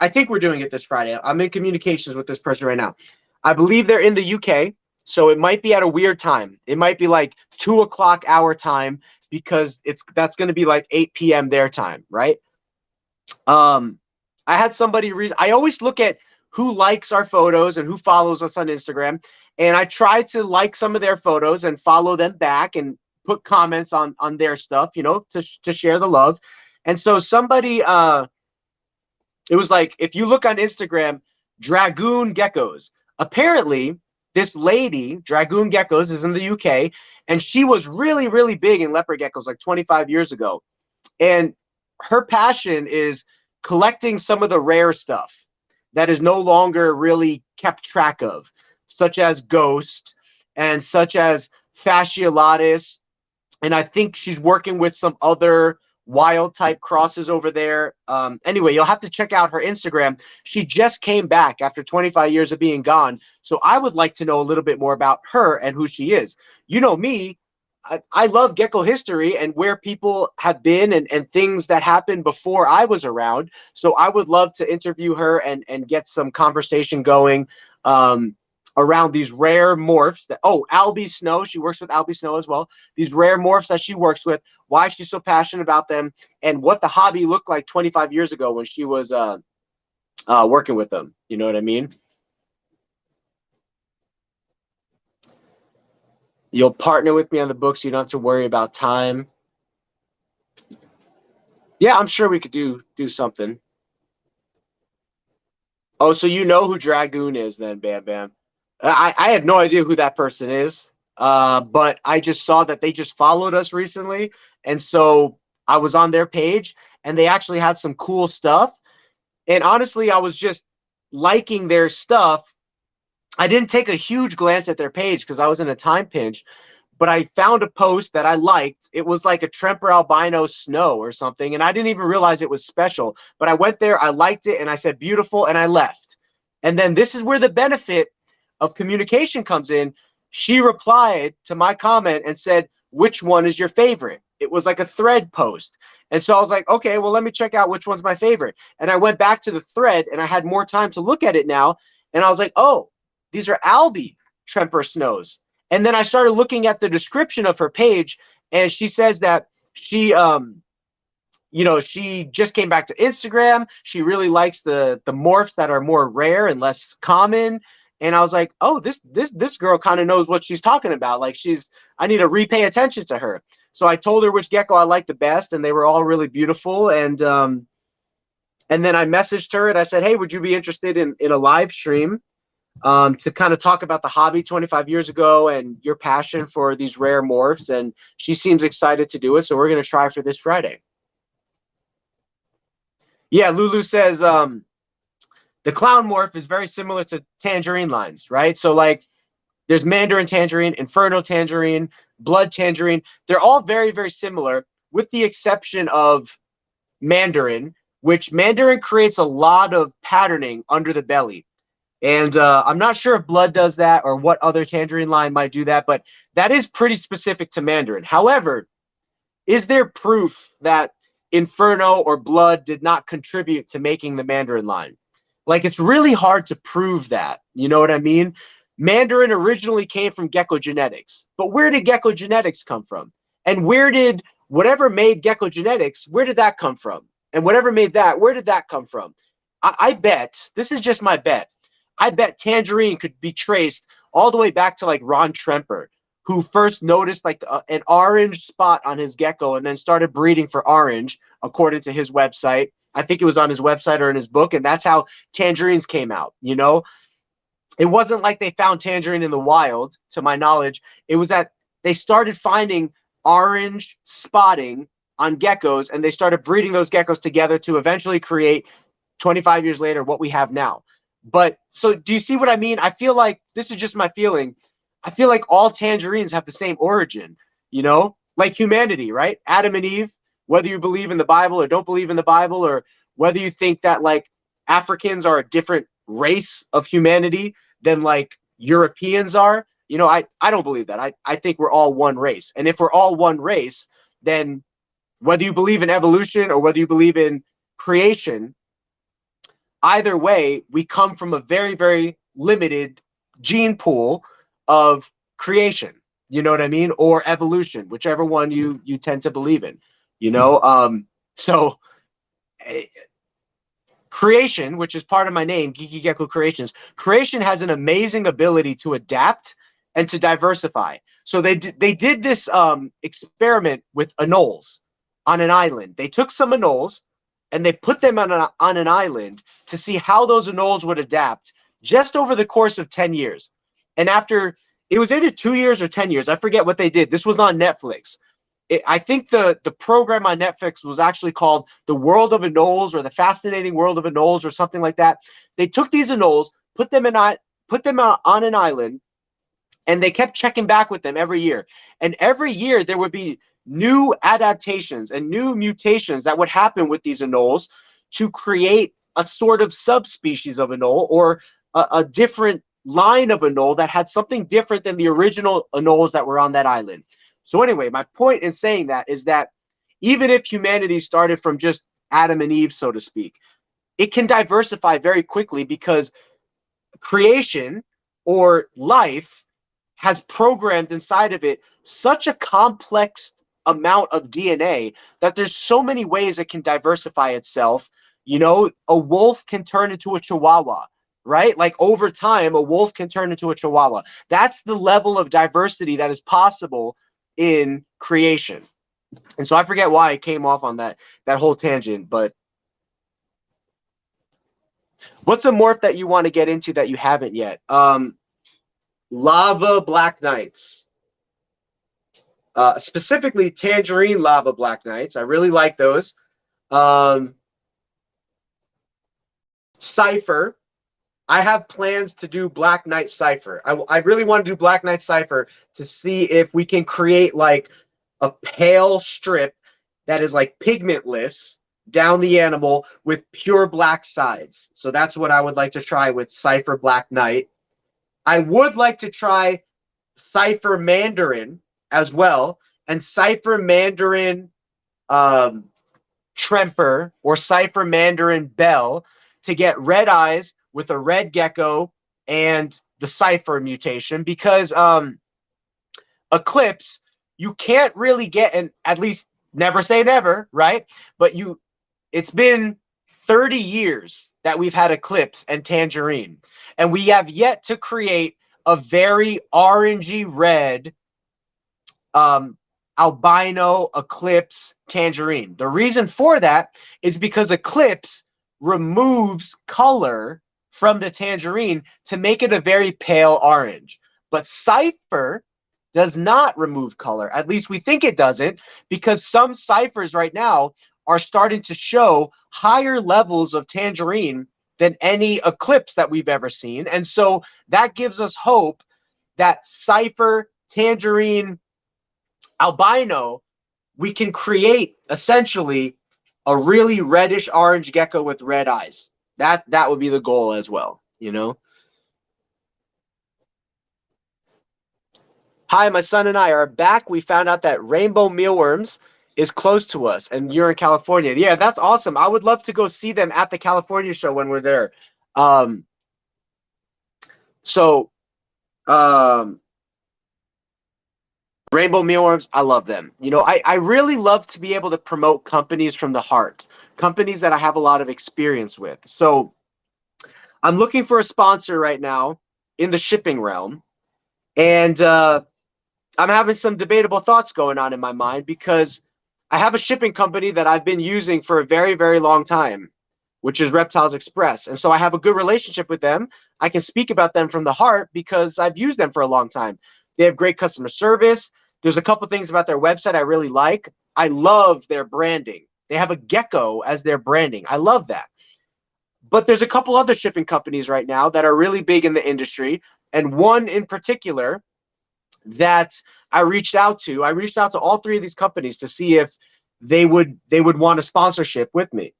I think we're doing it this Friday. I'm in communications with this person right now. I believe they're in the UK, so it might be at a weird time. It might be like 2 o'clock our time because that's going to be like 8 p.m. their time, right? I had somebody I always look at who likes our photos and who follows us on Instagram, and I try to like some of their photos and follow them back and put comments on their stuff, you know, to share the love. And so somebody it was like, if you look on Instagram, Dragoon Geckos. Apparently, this lady, Dragoon Geckos, is in the UK, and she was really, really big in leopard geckos like 25 years ago. And her passion is collecting some of the rare stuff that is no longer really kept track of, such as ghost and such as fasciolatus. And I think she's working with some other wild type crosses over there. Anyway, you'll have to check out her Instagram. She just came back after 25 years of being gone. So I would like to know a little bit more about her and who she is. You know me, I love gecko history and where people have been and things that happened before I was around. So I would love to interview her and get some conversation going around these rare morphs that, oh, Albie Snow, she works with Albie Snow as well. These rare morphs that she works with, why she's so passionate about them, and what the hobby looked like 25 years ago when she was working with them. You know what I mean? You'll partner with me on the book so you don't have to worry about time. Yeah, I'm sure we could do something. Oh, so you know who Dragoon is then, Bam Bam. I had no idea who that person is, but I just saw that they just followed us recently, and so I was on their page, and they actually had some cool stuff. And honestly, I was just liking their stuff. I didn't take a huge glance at their page because I was in a time pinch, but I found a post that I liked. It was like a Tremper albino snow or something, and I didn't even realize it was special. But I went there, I liked it, and I said beautiful, and I left. And then this is where the benefit of communication comes in. She replied to my comment and said, which one is your favorite? It was like a thread post. And so I was like, okay, well, let me check out which one's my favorite. And I went back to the thread and I had more time to look at it now. And I was like, oh, these are Albie Tremper Snows. And then I started looking at the description of her page, and she says that she, you know, she just came back to Instagram. She really likes the morphs that are more rare and less common. And I was like, oh, this girl kind of knows what she's talking about. Like I need to repay attention to her. So I told her which gecko I liked the best, and they were all really beautiful. And then I messaged her and I said, hey, would you be interested in a live stream to kind of talk about the hobby 25 years ago and your passion for these rare morphs? And she seems excited to do it. So we're going to try for this Friday. Yeah, Lulu says the clown morph is very similar to tangerine lines, right? So like there's Mandarin tangerine, Inferno tangerine, Blood tangerine. They're all very, very similar with the exception of Mandarin, which Mandarin creates a lot of patterning under the belly. And I'm not sure if Blood does that or what other tangerine line might do that, but that is pretty specific to Mandarin. However, is there proof that Inferno or Blood did not contribute to making the Mandarin line? Like, it's really hard to prove that. You know what I mean? Mandarin originally came from gecko genetics, but where did gecko genetics come from? And where did whatever made gecko genetics, where did that come from? And whatever made that, where did that come from? I bet, this is just my bet, I bet tangerine could be traced all the way back to like Ron Tremper, who first noticed like an orange spot on his gecko and then started breeding for orange, according to his website. I think it was on his website or in his book, and that's how tangerines came out, you know? It wasn't like they found tangerine in the wild, to my knowledge. It was that they started finding orange spotting on geckos, and they started breeding those geckos together to eventually create 25 years later what we have now. But so do you see what I mean? I feel like this is just my feeling. I feel like all tangerines have the same origin, you know, like humanity, right? Adam and Eve, whether you believe in the Bible or don't believe in the Bible, or whether you think that like Africans are a different race of humanity than like Europeans are, you know, I don't believe that. I think we're all one race. And if we're all one race, then whether you believe in evolution or whether you believe in creation, either way, we come from a very, very limited gene pool of creation. You know what I mean? Or evolution, whichever one you tend to believe in. You know, so creation, which is part of my name, Geeky Gecko Creations, creation has an amazing ability to adapt and to diversify. So they did this experiment with anoles on an island. They took some anoles and they put them on an island to see how those anoles would adapt just over the course of 10 years. And after, it was either 2 years or 10 years, I forget what they did. This was on Netflix. I think the program on Netflix was actually called The World of Anoles, or The Fascinating World of Anoles, or something like that. They took these anoles, put them on an island, and they kept checking back with them every year. And every year there would be new adaptations and new mutations that would happen with these anoles to create a sort of subspecies of anole, or a different line of anole that had something different than the original anoles that were on that island. So anyway, my point in saying that is that even if humanity started from just Adam and Eve, so to speak, it can diversify very quickly because creation or life has programmed inside of it such a complex amount of DNA that there's so many ways it can diversify itself. You know, a wolf can turn into a chihuahua, right? Like over time, a wolf can turn into a chihuahua. That's the level of diversity that is possible in creation. And so I forget why I came off on that whole tangent, but what's a morph that you want to get into that you haven't yet? Lava Black Knights. Specifically Tangerine Lava Black Knights. I really like those. Cypher. I have plans to do Black Knight Cypher. I really want to do Black Knight Cypher to see if we can create like a pale strip that is like pigmentless down the animal with pure black sides. So that's what I would like to try with Cypher Black Knight. I would like to try Cypher Mandarin as well, and Cypher Mandarin Tremper or Cypher Mandarin Bell to get red eyes with a red gecko and the Cypher mutation, because Eclipse, you can't really get, and at least never say never, right? But it's been 30 years that we've had Eclipse and Tangerine, and we have yet to create a very orangey red albino Eclipse Tangerine. The reason for that is because Eclipse removes color from the tangerine to make it a very pale orange. But Cypher does not remove color. At least we think it doesn't, because some Cyphers right now are starting to show higher levels of tangerine than any Eclipse that we've ever seen. And so that gives us hope that Cypher, Tangerine, Albino, we can create essentially a really reddish orange gecko with red eyes. That would be the goal as well, you know? Hi, my son and I are back. We found out that rainbow mealworms is close to us, and you're in California. Yeah, that's awesome. I would love to go see them at the California show when we're there. Rainbow mealworms, I love them. You know, I really love to be able to promote companies from the heart, companies that I have a lot of experience with. So I'm looking for a sponsor right now in the shipping realm, and I'm having some debatable thoughts going on in my mind, because I have a shipping company that I've been using for a very, very long time, which is Reptiles Express. And so I have a good relationship with them. I can speak about them from the heart because I've used them for a long time. They have great customer service. There's a couple things about their website I really like. I love their branding. They have a gecko as their branding. I love that. But there's a couple other shipping companies right now that are really big in the industry, and one in particular that I reached out to. I reached out to all three of these companies to see if they would want a sponsorship with me,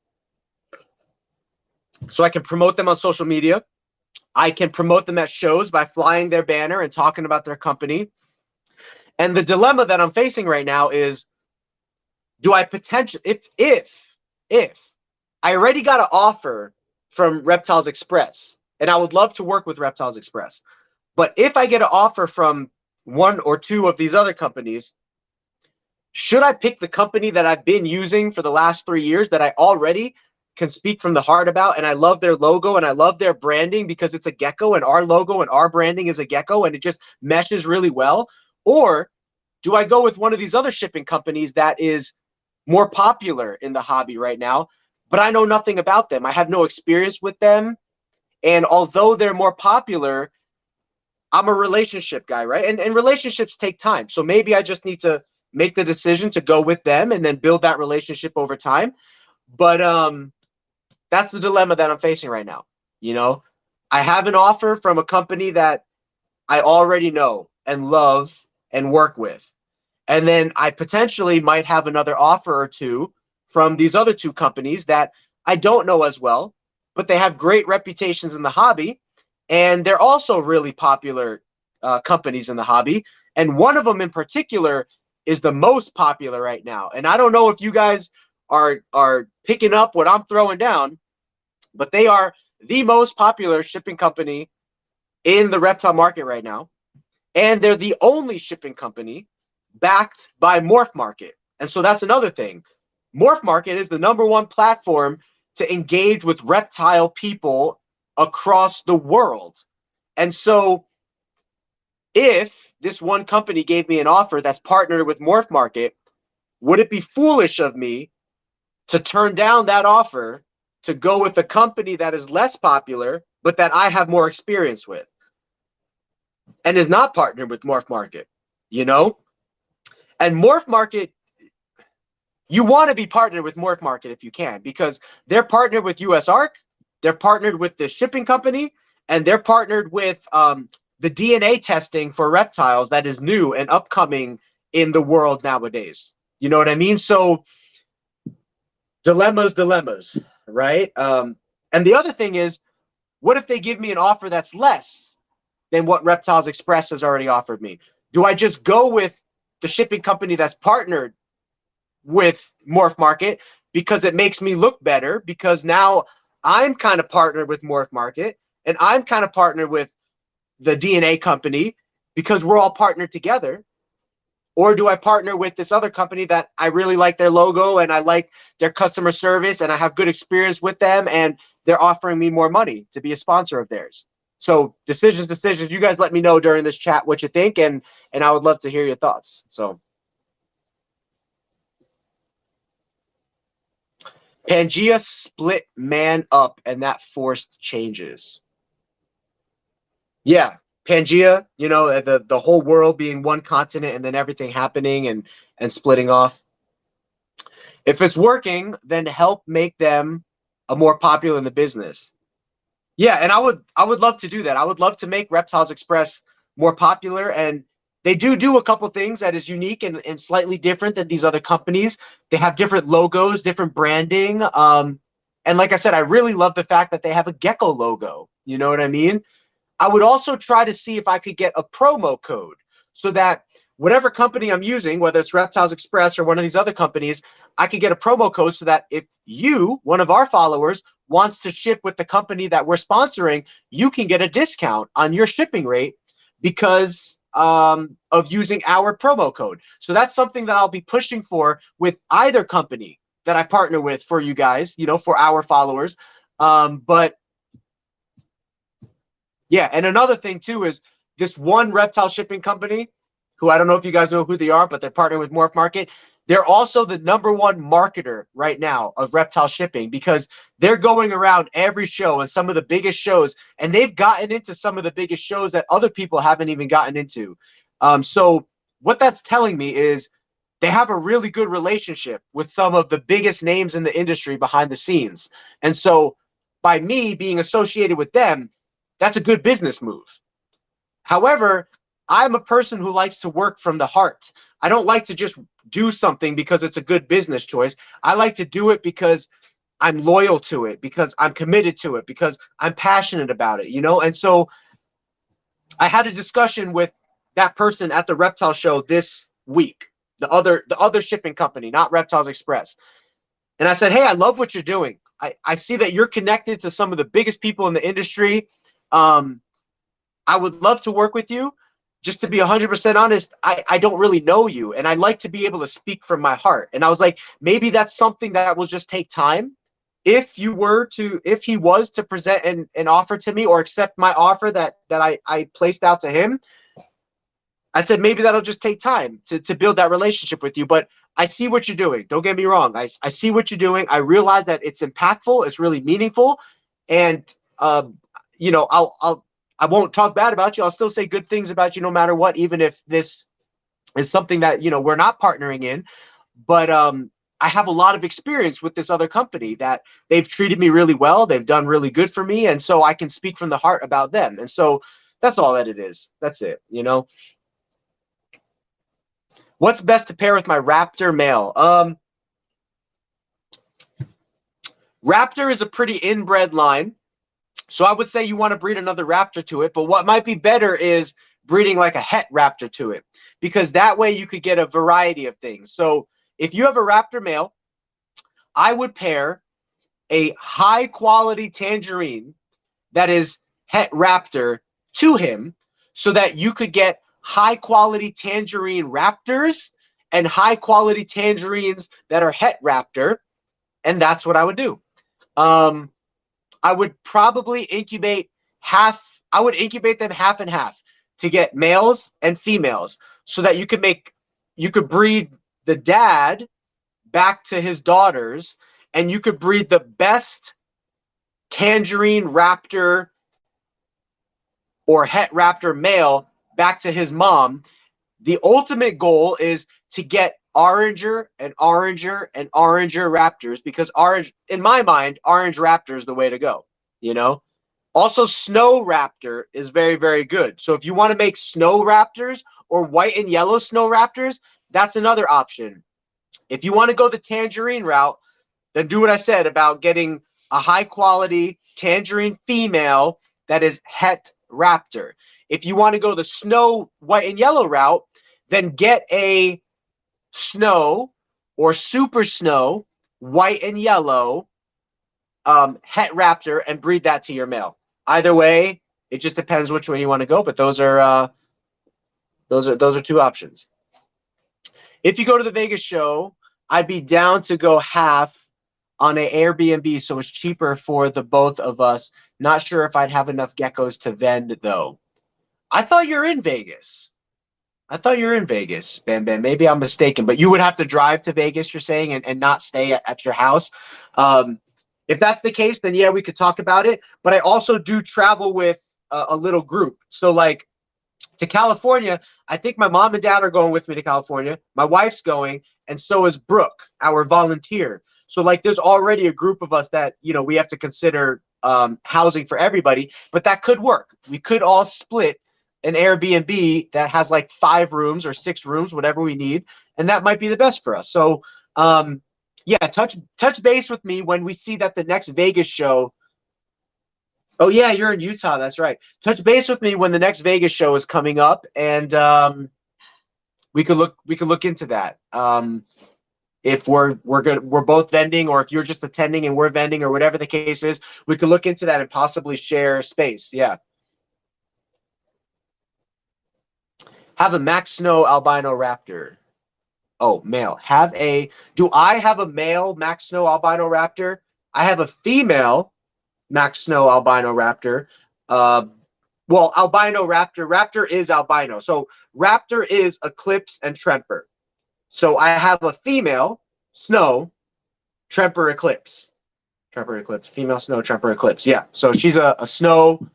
so I can promote them on social media. I can promote them at shows by flying their banner and talking about their company. And the dilemma that I'm facing right now is, do I potentially, if I already got an offer from Reptiles Express, and I would love to work with Reptiles Express, but if I get an offer from one or two of these other companies, should I pick the company that I've been using for the last 3 years that I already can speak from the heart about, and I love their logo and I love their branding because it's a gecko, and our logo and our branding is a gecko, and it just meshes really well? Or do I go with one of these other shipping companies that is more popular in the hobby right now, but I know nothing about them? I have no experience with them. And although they're more popular, I'm a relationship guy, right? And relationships take time. So maybe I just need to make the decision to go with them and then build that relationship over time. But that's the dilemma that I'm facing right now. You know, I have an offer from a company that I already know and love and work with. And then I potentially might have another offer or two from these other two companies that I don't know as well, but they have great reputations in the hobby. And they're also really popular companies in the hobby. And one of them in particular is the most popular right now. And I don't know if you guys are picking up what I'm throwing down, but they are the most popular shipping company in the reptile market right now. And they're the only shipping company backed by Morph Market. And so that's another thing. Morph Market is the #1 platform to engage with reptile people across the world. And so if this one company gave me an offer that's partnered with Morph Market, would it be foolish of me to turn down that offer to go with a company that is less popular, but that I have more experience with and is not partnered with Morph Market, you know? And Morph Market, you want to be partnered with Morph Market if you can, because they're partnered with US Arc, they're partnered with the shipping company, and they're partnered with the DNA testing for reptiles that is new and upcoming in the world nowadays. You know what I mean? So dilemmas, right? And the other thing is, what if they give me an offer that's less than what Reptiles Express has already offered me? Do I just go with the shipping company that's partnered with Morph Market because it makes me look better, because now I'm kind of partnered with Morph Market and I'm kind of partnered with the DNA company because we're all partnered together? Or do I partner with this other company that I really like their logo and I like their customer service and I have good experience with them and they're offering me more money to be a sponsor of theirs? So decisions. You guys let me know during this chat what you think, and I would love to hear your thoughts. So Pangea split man up and that forced changes. Yeah, Pangea, you know, the whole world being one continent and then everything happening and splitting off. If it's working, then help make them a more popular in the business. Yeah, and I would love to do that. I would love to make Reptiles Express more popular, and they do a couple things that is unique and slightly different than these other companies. They have different logos, different branding. And like I said, I really love the fact that they have a gecko logo. You know what I mean? I would also try to see if I could get a promo code so that whatever company I'm using, whether it's Reptiles Express or one of these other companies, I could get a promo code so that if you, one of our followers, wants to ship with the company that we're sponsoring, you can get a discount on your shipping rate because of using our promo code. So that's something that I'll be pushing for with either company that I partner with for you guys, you know, for our followers. But yeah, and another thing too is this one reptile shipping company, who I don't know if you guys know who they are, but they're partnering with Morph Market. They're also the #1 marketer right now of reptile shipping because they're going around every show and some of the biggest shows, and they've gotten into some of the biggest shows that other people haven't even gotten into. So what that's telling me is they have a really good relationship with some of the biggest names in the industry behind the scenes. And so by me being associated with them, that's a good business move. However, I'm a person who likes to work from the heart. I don't like to just do something because it's a good business choice. I like to do it because I'm loyal to it, because I'm committed to it, because I'm passionate about it, you know? And so I had a discussion with that person at the reptile show this week, the other shipping company, not Reptiles Express. And I said, hey, I love what you're doing. I see that you're connected to some of the biggest people in the industry. I would love to work with you. Just to be 100% honest, I don't really know you, and I like to be able to speak from my heart. And I was like, maybe that's something that will just take time. If he was to present an offer to me or accept my offer that I placed out to him, I said, maybe that'll just take time to build that relationship with you. But I see what you're doing. Don't get me wrong. I see what you're doing. I realize that it's impactful. It's really meaningful. And, you know, I won't talk bad about you. I'll still say good things about you no matter what, even if this is something that, you know, we're not partnering in. But I have a lot of experience with this other company that they've treated me really well. They've done really good for me. And so I can speak from the heart about them. And so that's all that it is. That's it, you know. What's best to pair with my Raptor male? Raptor is a pretty inbred line. So I would say you want to breed another Raptor to it. But what might be better is breeding like a Het Raptor to it, because that way you could get a variety of things. So if you have a Raptor male, I would pair a high quality tangerine that is Het Raptor to him so that you could get high quality tangerine Raptors and high quality tangerines that are Het Raptor. And that's what I would do. I would probably incubate them half and half to get males and females so that you could breed the dad back to his daughters, and you could breed the best tangerine Raptor or Het Raptor male back to his mom. The ultimate goal is to get oranger and oranger and oranger Raptors, because orange, in my mind, orange Raptor is the way to go, you know? Also, snow Raptor is very, very good. So if you want to make snow Raptors or white and yellow snow Raptors, that's another option. If you want to go the tangerine route, then do what I said about getting a high quality tangerine female that is Het Raptor. If you want to go the snow white and yellow route, then get a snow or super snow white and yellow Het Raptor and breed that to your male. Either way, it just depends which way you want to go, but those are two options. If you go to the Vegas show, I'd be down to go half on an Airbnb, so it's cheaper for the both of us. Not sure if I'd have enough geckos to vend, though. I thought you're in Vegas. Bam Bam. Maybe I'm mistaken, but you would have to drive to Vegas, you're saying, and not stay at your house. If that's the case, then yeah, we could talk about it. But I also do travel with a little group. So like to California, I think my mom and dad are going with me to California. My wife's going, and so is Brooke, our volunteer. So like there's already a group of us that, you know, we have to consider housing for everybody, but that could work. We could all split an Airbnb that has like 5 rooms or 6 rooms, whatever we need, and that might be the best for us. So yeah, touch base with me when we see that the next Vegas show. Oh yeah, you're in Utah, that's right. Touch base with me when the next Vegas show is coming up, and we could look into that. If we're both vending, or if you're just attending and we're vending, or whatever the case is, we could look into that and possibly share space. Yeah. Have a Max Snow albino Raptor. Oh, male. Do I have a male Max Snow albino Raptor? I have a female Max Snow albino Raptor. Well, albino Raptor. Raptor is albino. So Raptor is Eclipse and Tremper. So I have a female Snow, Tremper Eclipse. Tremper Eclipse. Female Snow, Tremper Eclipse. Yeah. So she's a Snow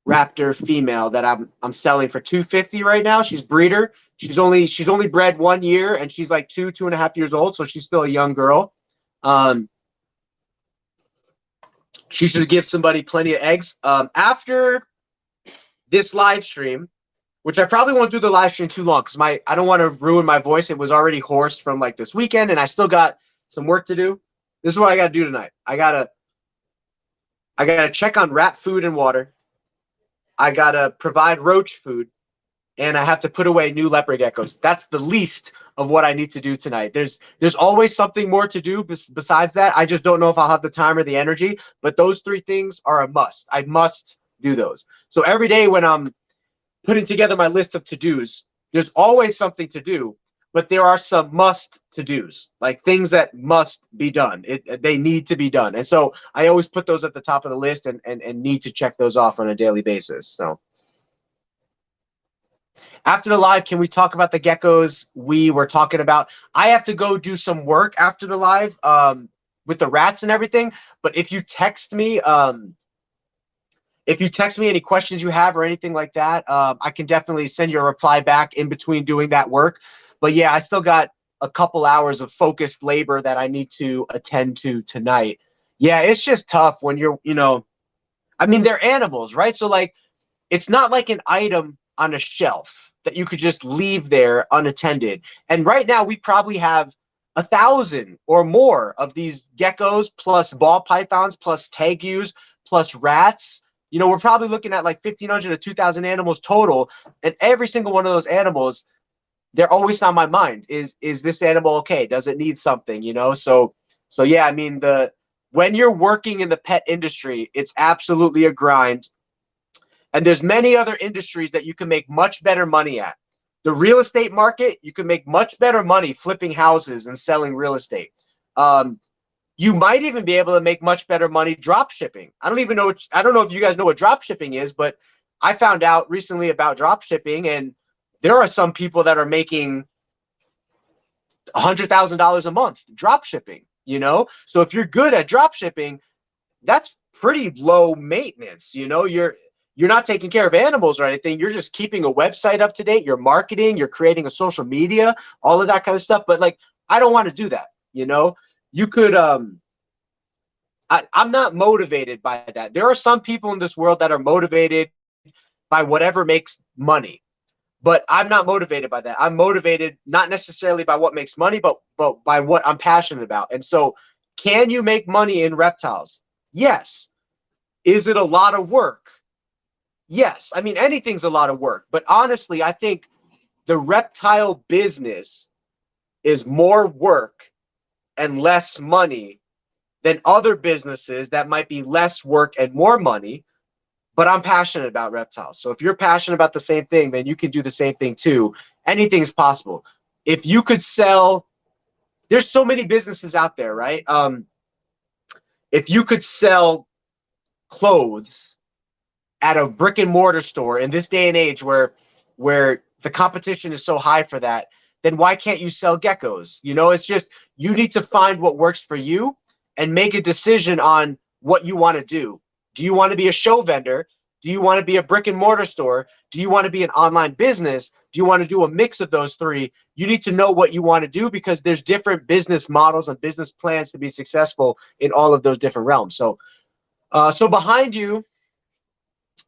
raptor female that I'm selling for $250 right now. She's breeder. She's only bred 1 year, and she's like 2.5 years old, so she's still a young girl. She should give somebody plenty of eggs. After this live stream, which I probably won't do the live stream too long because I don't want to ruin my voice. It was already hoarse from like this weekend, and I still got some work to do. This is what I got to do tonight. I gotta check on rat food and water. I gotta provide roach food, and I have to put away new leopard geckos. That's the least of what I need to do tonight. There's always something more to do besides that. I just don't know if I'll have the time or the energy, but those 3 things are a must. I must do those. So every day when I'm putting together my list of to-dos, there's always something to do, but there are some must to-dos, like things that must be done. They need to be done. And so I always put those at the top of the list and need to check those off on a daily basis. So after the live, can we talk about the geckos we were talking about? I have to go do some work after the live with the rats and everything. But if you text me any questions you have or anything like that, I can definitely send you a reply back in between doing that work. But yeah, I still got a couple hours of focused labor that I need to attend to tonight. Yeah, it's just tough when you're, I mean, they're animals, right? So like, it's not like an item on a shelf that you could just leave there unattended. And right now we probably have 1,000 or more of these geckos, plus ball pythons, plus tegus, plus rats. We're probably looking at like 1,500 to 2,000 animals total. And every single one of those animals, they're always on my mind. Is this animal okay? Does it need something? So yeah, I mean, when you're working in the pet industry, it's absolutely a grind. And there's many other industries that you can make much better money at. The real estate market, you can make much better money flipping houses and selling real estate. You might even be able to make much better money drop shipping. I don't know if you guys know what drop shipping is, but I found out recently about drop shipping, and there are some people that are making $100,000 a month drop shipping, So if you're good at drop shipping, that's pretty low maintenance. You're not taking care of animals or anything. You're just keeping a website up to date. You're marketing, you're creating a social media, all of that kind of stuff. But like, I don't want to do that. You could, I'm not motivated by that. There are some people in this world that are motivated by whatever makes money, but I'm not motivated by that. I'm motivated not necessarily by what makes money, but by what I'm passionate about. And so, can you make money in reptiles? Yes. Is it a lot of work? Yes. I mean, anything's a lot of work, but honestly, I think the reptile business is more work and less money than other businesses that might be less work and more money. But I'm passionate about reptiles. So if you're passionate about the same thing, then you can do the same thing too. Anything is possible. If you could sell, there's so many businesses out there, right? If you could sell clothes at a brick and mortar store in this day and age where the competition is so high for that, then why can't you sell geckos? It's just, you need to find what works for you and make a decision on what you want to do. Do you want to be a show vendor? Do you want to be a brick and mortar store? Do you want to be an online business? Do you want to do a mix of those 3? You need to know what you want to do, because there's different business models and business plans to be successful in all of those different realms. So behind you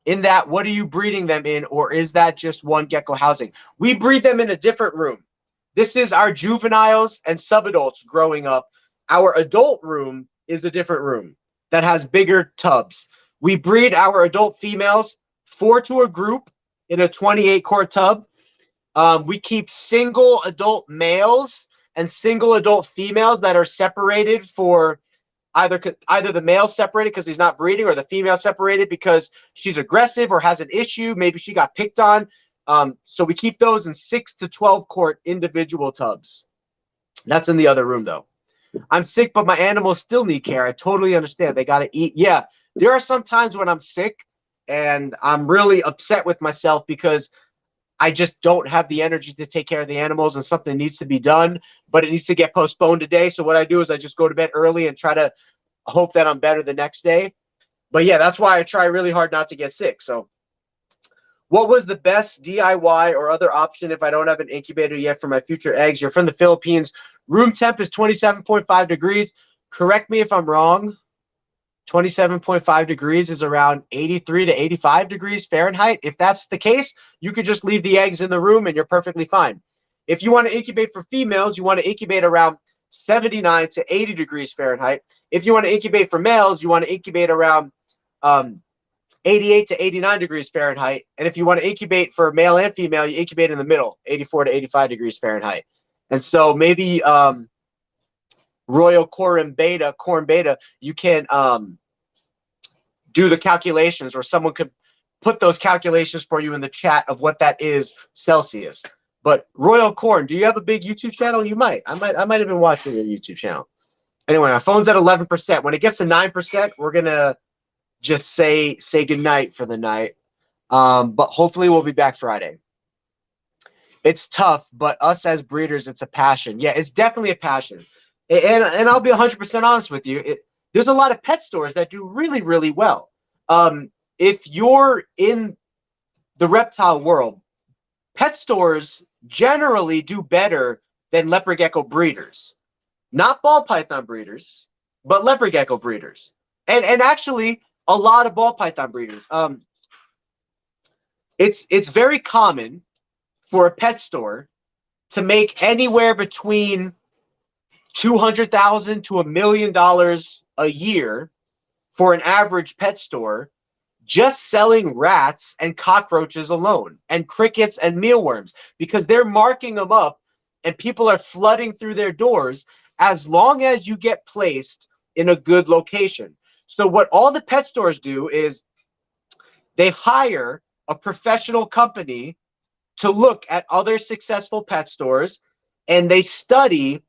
in that, what are you breeding them in? Or is that just one gecko housing? We breed them in a different room. This is our juveniles and subadults growing up. Our adult room is a different room that has bigger tubs. We breed our adult females 4 to a group in a 28 quart tub. We keep single adult males and single adult females that are separated for either the male separated because he's not breeding, or the female separated because she's aggressive or has an issue. Maybe she got picked on. So we keep those in 6 to 12 quart individual tubs. That's in the other room though. I'm sick, but my animals still need care. I totally understand. They got to eat. Yeah, there are some times when I'm sick and I'm really upset with myself because I just don't have the energy to take care of the animals, and something needs to be done, but it needs to get postponed today. So what I do is I just go to bed early and try to hope that I'm better the next day. But yeah, that's why I try really hard not to get sick. So What was the best DIY or other option if I don't have an incubator yet for my future eggs? You're from the Philippines. Room temp is 27.5 degrees. Correct me if I'm wrong. 27.5 degrees is around 83 to 85 degrees Fahrenheit. If that's the case, you could just leave the eggs in the room and you're perfectly fine. If you want to incubate for females, you want to incubate around 79 to 80 degrees Fahrenheit. If you want to incubate for males, you want to incubate around 88 to 89 degrees Fahrenheit. And if you want to incubate for male and female, you incubate in the middle, 84 to 85 degrees Fahrenheit. And so maybe Royal Corn Beta, you can do the calculations, or someone could put those calculations for you in the chat of what that is Celsius. But Royal Corn, do you have a big YouTube channel? You might. I might have been watching your YouTube channel. Anyway, my phone's at 11%. When it gets to 9%, we're gonna just say goodnight for the night. But hopefully we'll be back Friday. It's tough, but us as breeders, it's a passion. Yeah, it's definitely a passion. And I'll be 100% honest with you. There's a lot of pet stores that do really, really well. If you're in the reptile world, pet stores generally do better than leopard gecko breeders. Not ball python breeders, but leopard gecko breeders. And actually, a lot of ball python breeders. It's very common for a pet store to make anywhere between $200,000 to $1 million a year for an average pet store, just selling rats and cockroaches alone, and crickets and mealworms, because they're marking them up and people are flooding through their doors as long as you get placed in a good location. So what all the pet stores do is they hire a professional company to look at other successful pet stores, and they study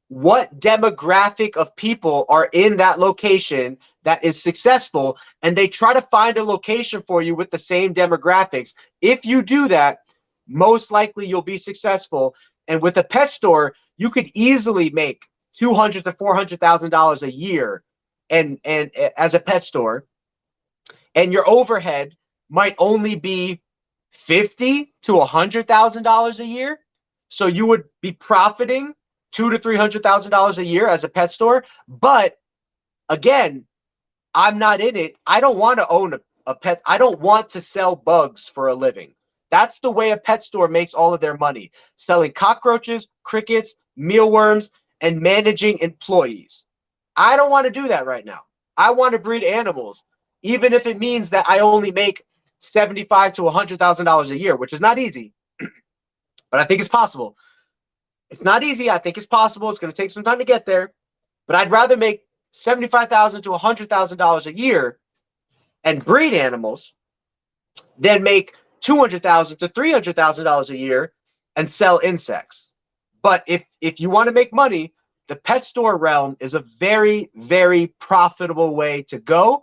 what demographic of people are in that location that is successful, and they try to find a location for you with the same demographics. If you do that, most likely you'll be successful. And with a pet store, you could easily make $200,000 to $400,000 a year, and as a pet store, and your overhead might only be $50,000 to $100,000 a year. So you would be profiting $200,000 to $300,000 a year as a pet store. But again, I'm not in it. I don't want to own a pet. I don't want to sell bugs for a living. That's the way a pet store makes all of their money, selling cockroaches, crickets, mealworms, and managing employees. I don't want to do that right now. I want to breed animals, even if it means that I only make $75,000 to $100,000 a year, which is not easy, but I think it's possible. It's not easy. I think it's possible. It's going to take some time to get there, but I'd rather make $75,000 to $100,000 a year and breed animals than make $200,000 to $300,000 a year and sell insects. But if you want to make money, the pet store realm is a very, very profitable way to go.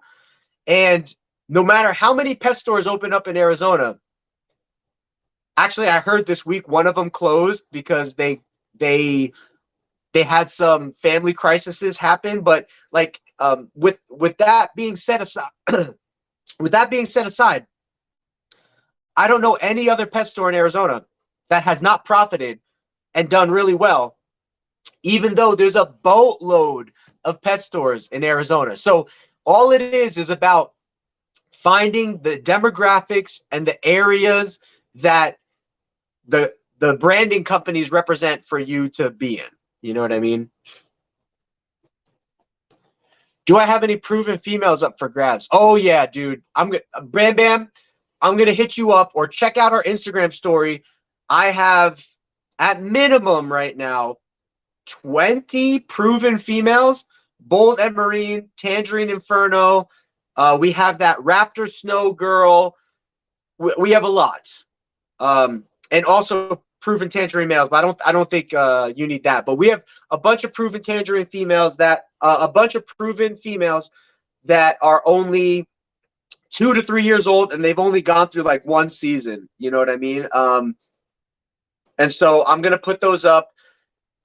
And no matter how many pet stores open up in Arizona, actually, I heard this week one of them closed because they had some family crises happen. But like with that being set aside, I don't know any other pet store in Arizona that has not profited and done really well, even though there's a boatload of pet stores in Arizona. So all it is about finding the demographics and the areas that the branding companies represent for you to be in. You know what I mean? Do I have any proven females up for grabs? Oh yeah, dude. Bam Bam, I'm gonna hit you up, or check out our Instagram story. I have at minimum right now 20 proven females, Bold and Marine, Tangerine Inferno. We have that Raptor Snow Girl. We have a lot. And also proven tangerine males, but I don't think you need that. But we have a bunch of proven tangerine females that are only 2 to 3 years old, and they've only gone through like one season. You know what I mean? And so I'm gonna put those up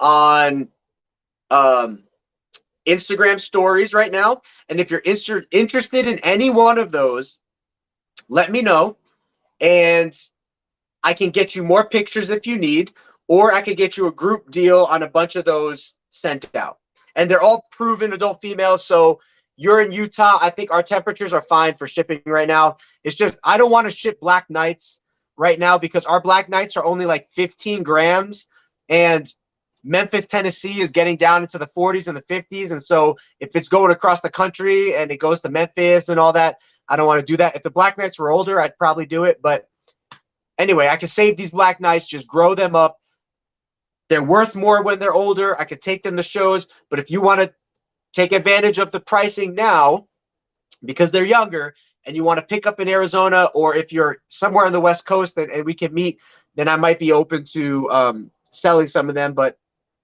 on Instagram stories right now. And if you're interested in any one of those, let me know. and I can get you more pictures if you need, or I could get you a group deal on a bunch of those sent out. And they're all proven adult females. So you're in Utah. I think our temperatures are fine for shipping right now. It's just I don't want to ship black knights right now because our black knights are only like 15 grams. And Memphis, Tennessee is getting down into the 40s and the 50s. And so if it's going across the country and it goes to Memphis and all that, I don't want to do that. If the black knights were older, I'd probably do it. But anyway, I can save these black knights, just grow them up. They're worth more when they're older. I could take them to shows. But if you want to take advantage of the pricing now because they're younger and you want to pick up in Arizona, or if you're somewhere on the West Coast and we can meet, then I might be open to selling some of them. But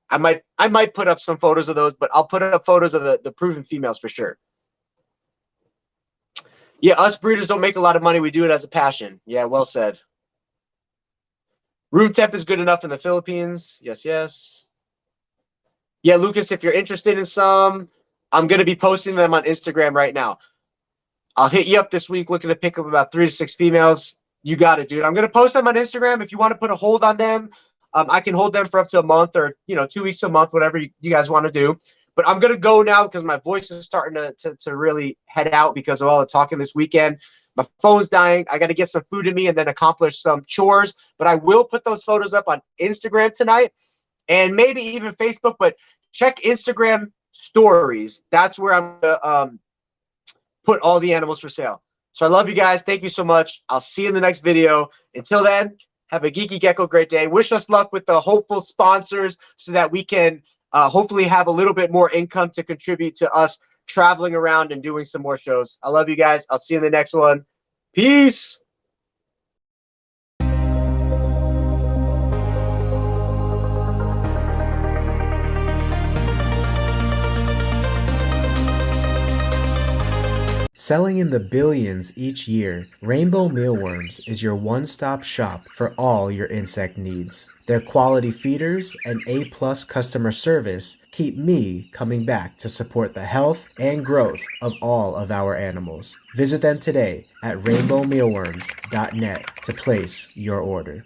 I might put up some photos of those, but I'll put up photos of the proven females for sure. Yeah, us breeders don't make a lot of money. We do it as a passion. Yeah, well said. Room temp is good enough in the Philippines. Yes, yes. Yeah, Lucas, if you're interested in some, I'm going to be posting them on Instagram right now. I'll hit you up this week looking to pick up about 3 to 6 females. You got it, dude. I'm going to post them on Instagram. If you want to put a hold on them, I can hold them for up to a month or, 2 weeks to a month, whatever you guys want to do. But I'm going to go now because my voice is starting to really head out because of all the talking this weekend. My phone's dying. I got to get some food in me and then accomplish some chores. But I will put those photos up on Instagram tonight and maybe even Facebook. But check Instagram stories. That's where I'm going to put all the animals for sale. So I love you guys. Thank you so much. I'll see you in the next video. Until then, have a geeky gecko great day. Wish us luck with the hopeful sponsors so that we can hopefully have a little bit more income to contribute to us traveling around and doing some more shows. I love you guys. I'll see you in the next one. Peace. Selling in the billions each year, Rainbow Mealworms is your one-stop shop for all your insect needs. Their quality feeders and A-plus customer service keep me coming back to support the health and growth of all of our animals. Visit them today at rainbowmealworms.net to place your order.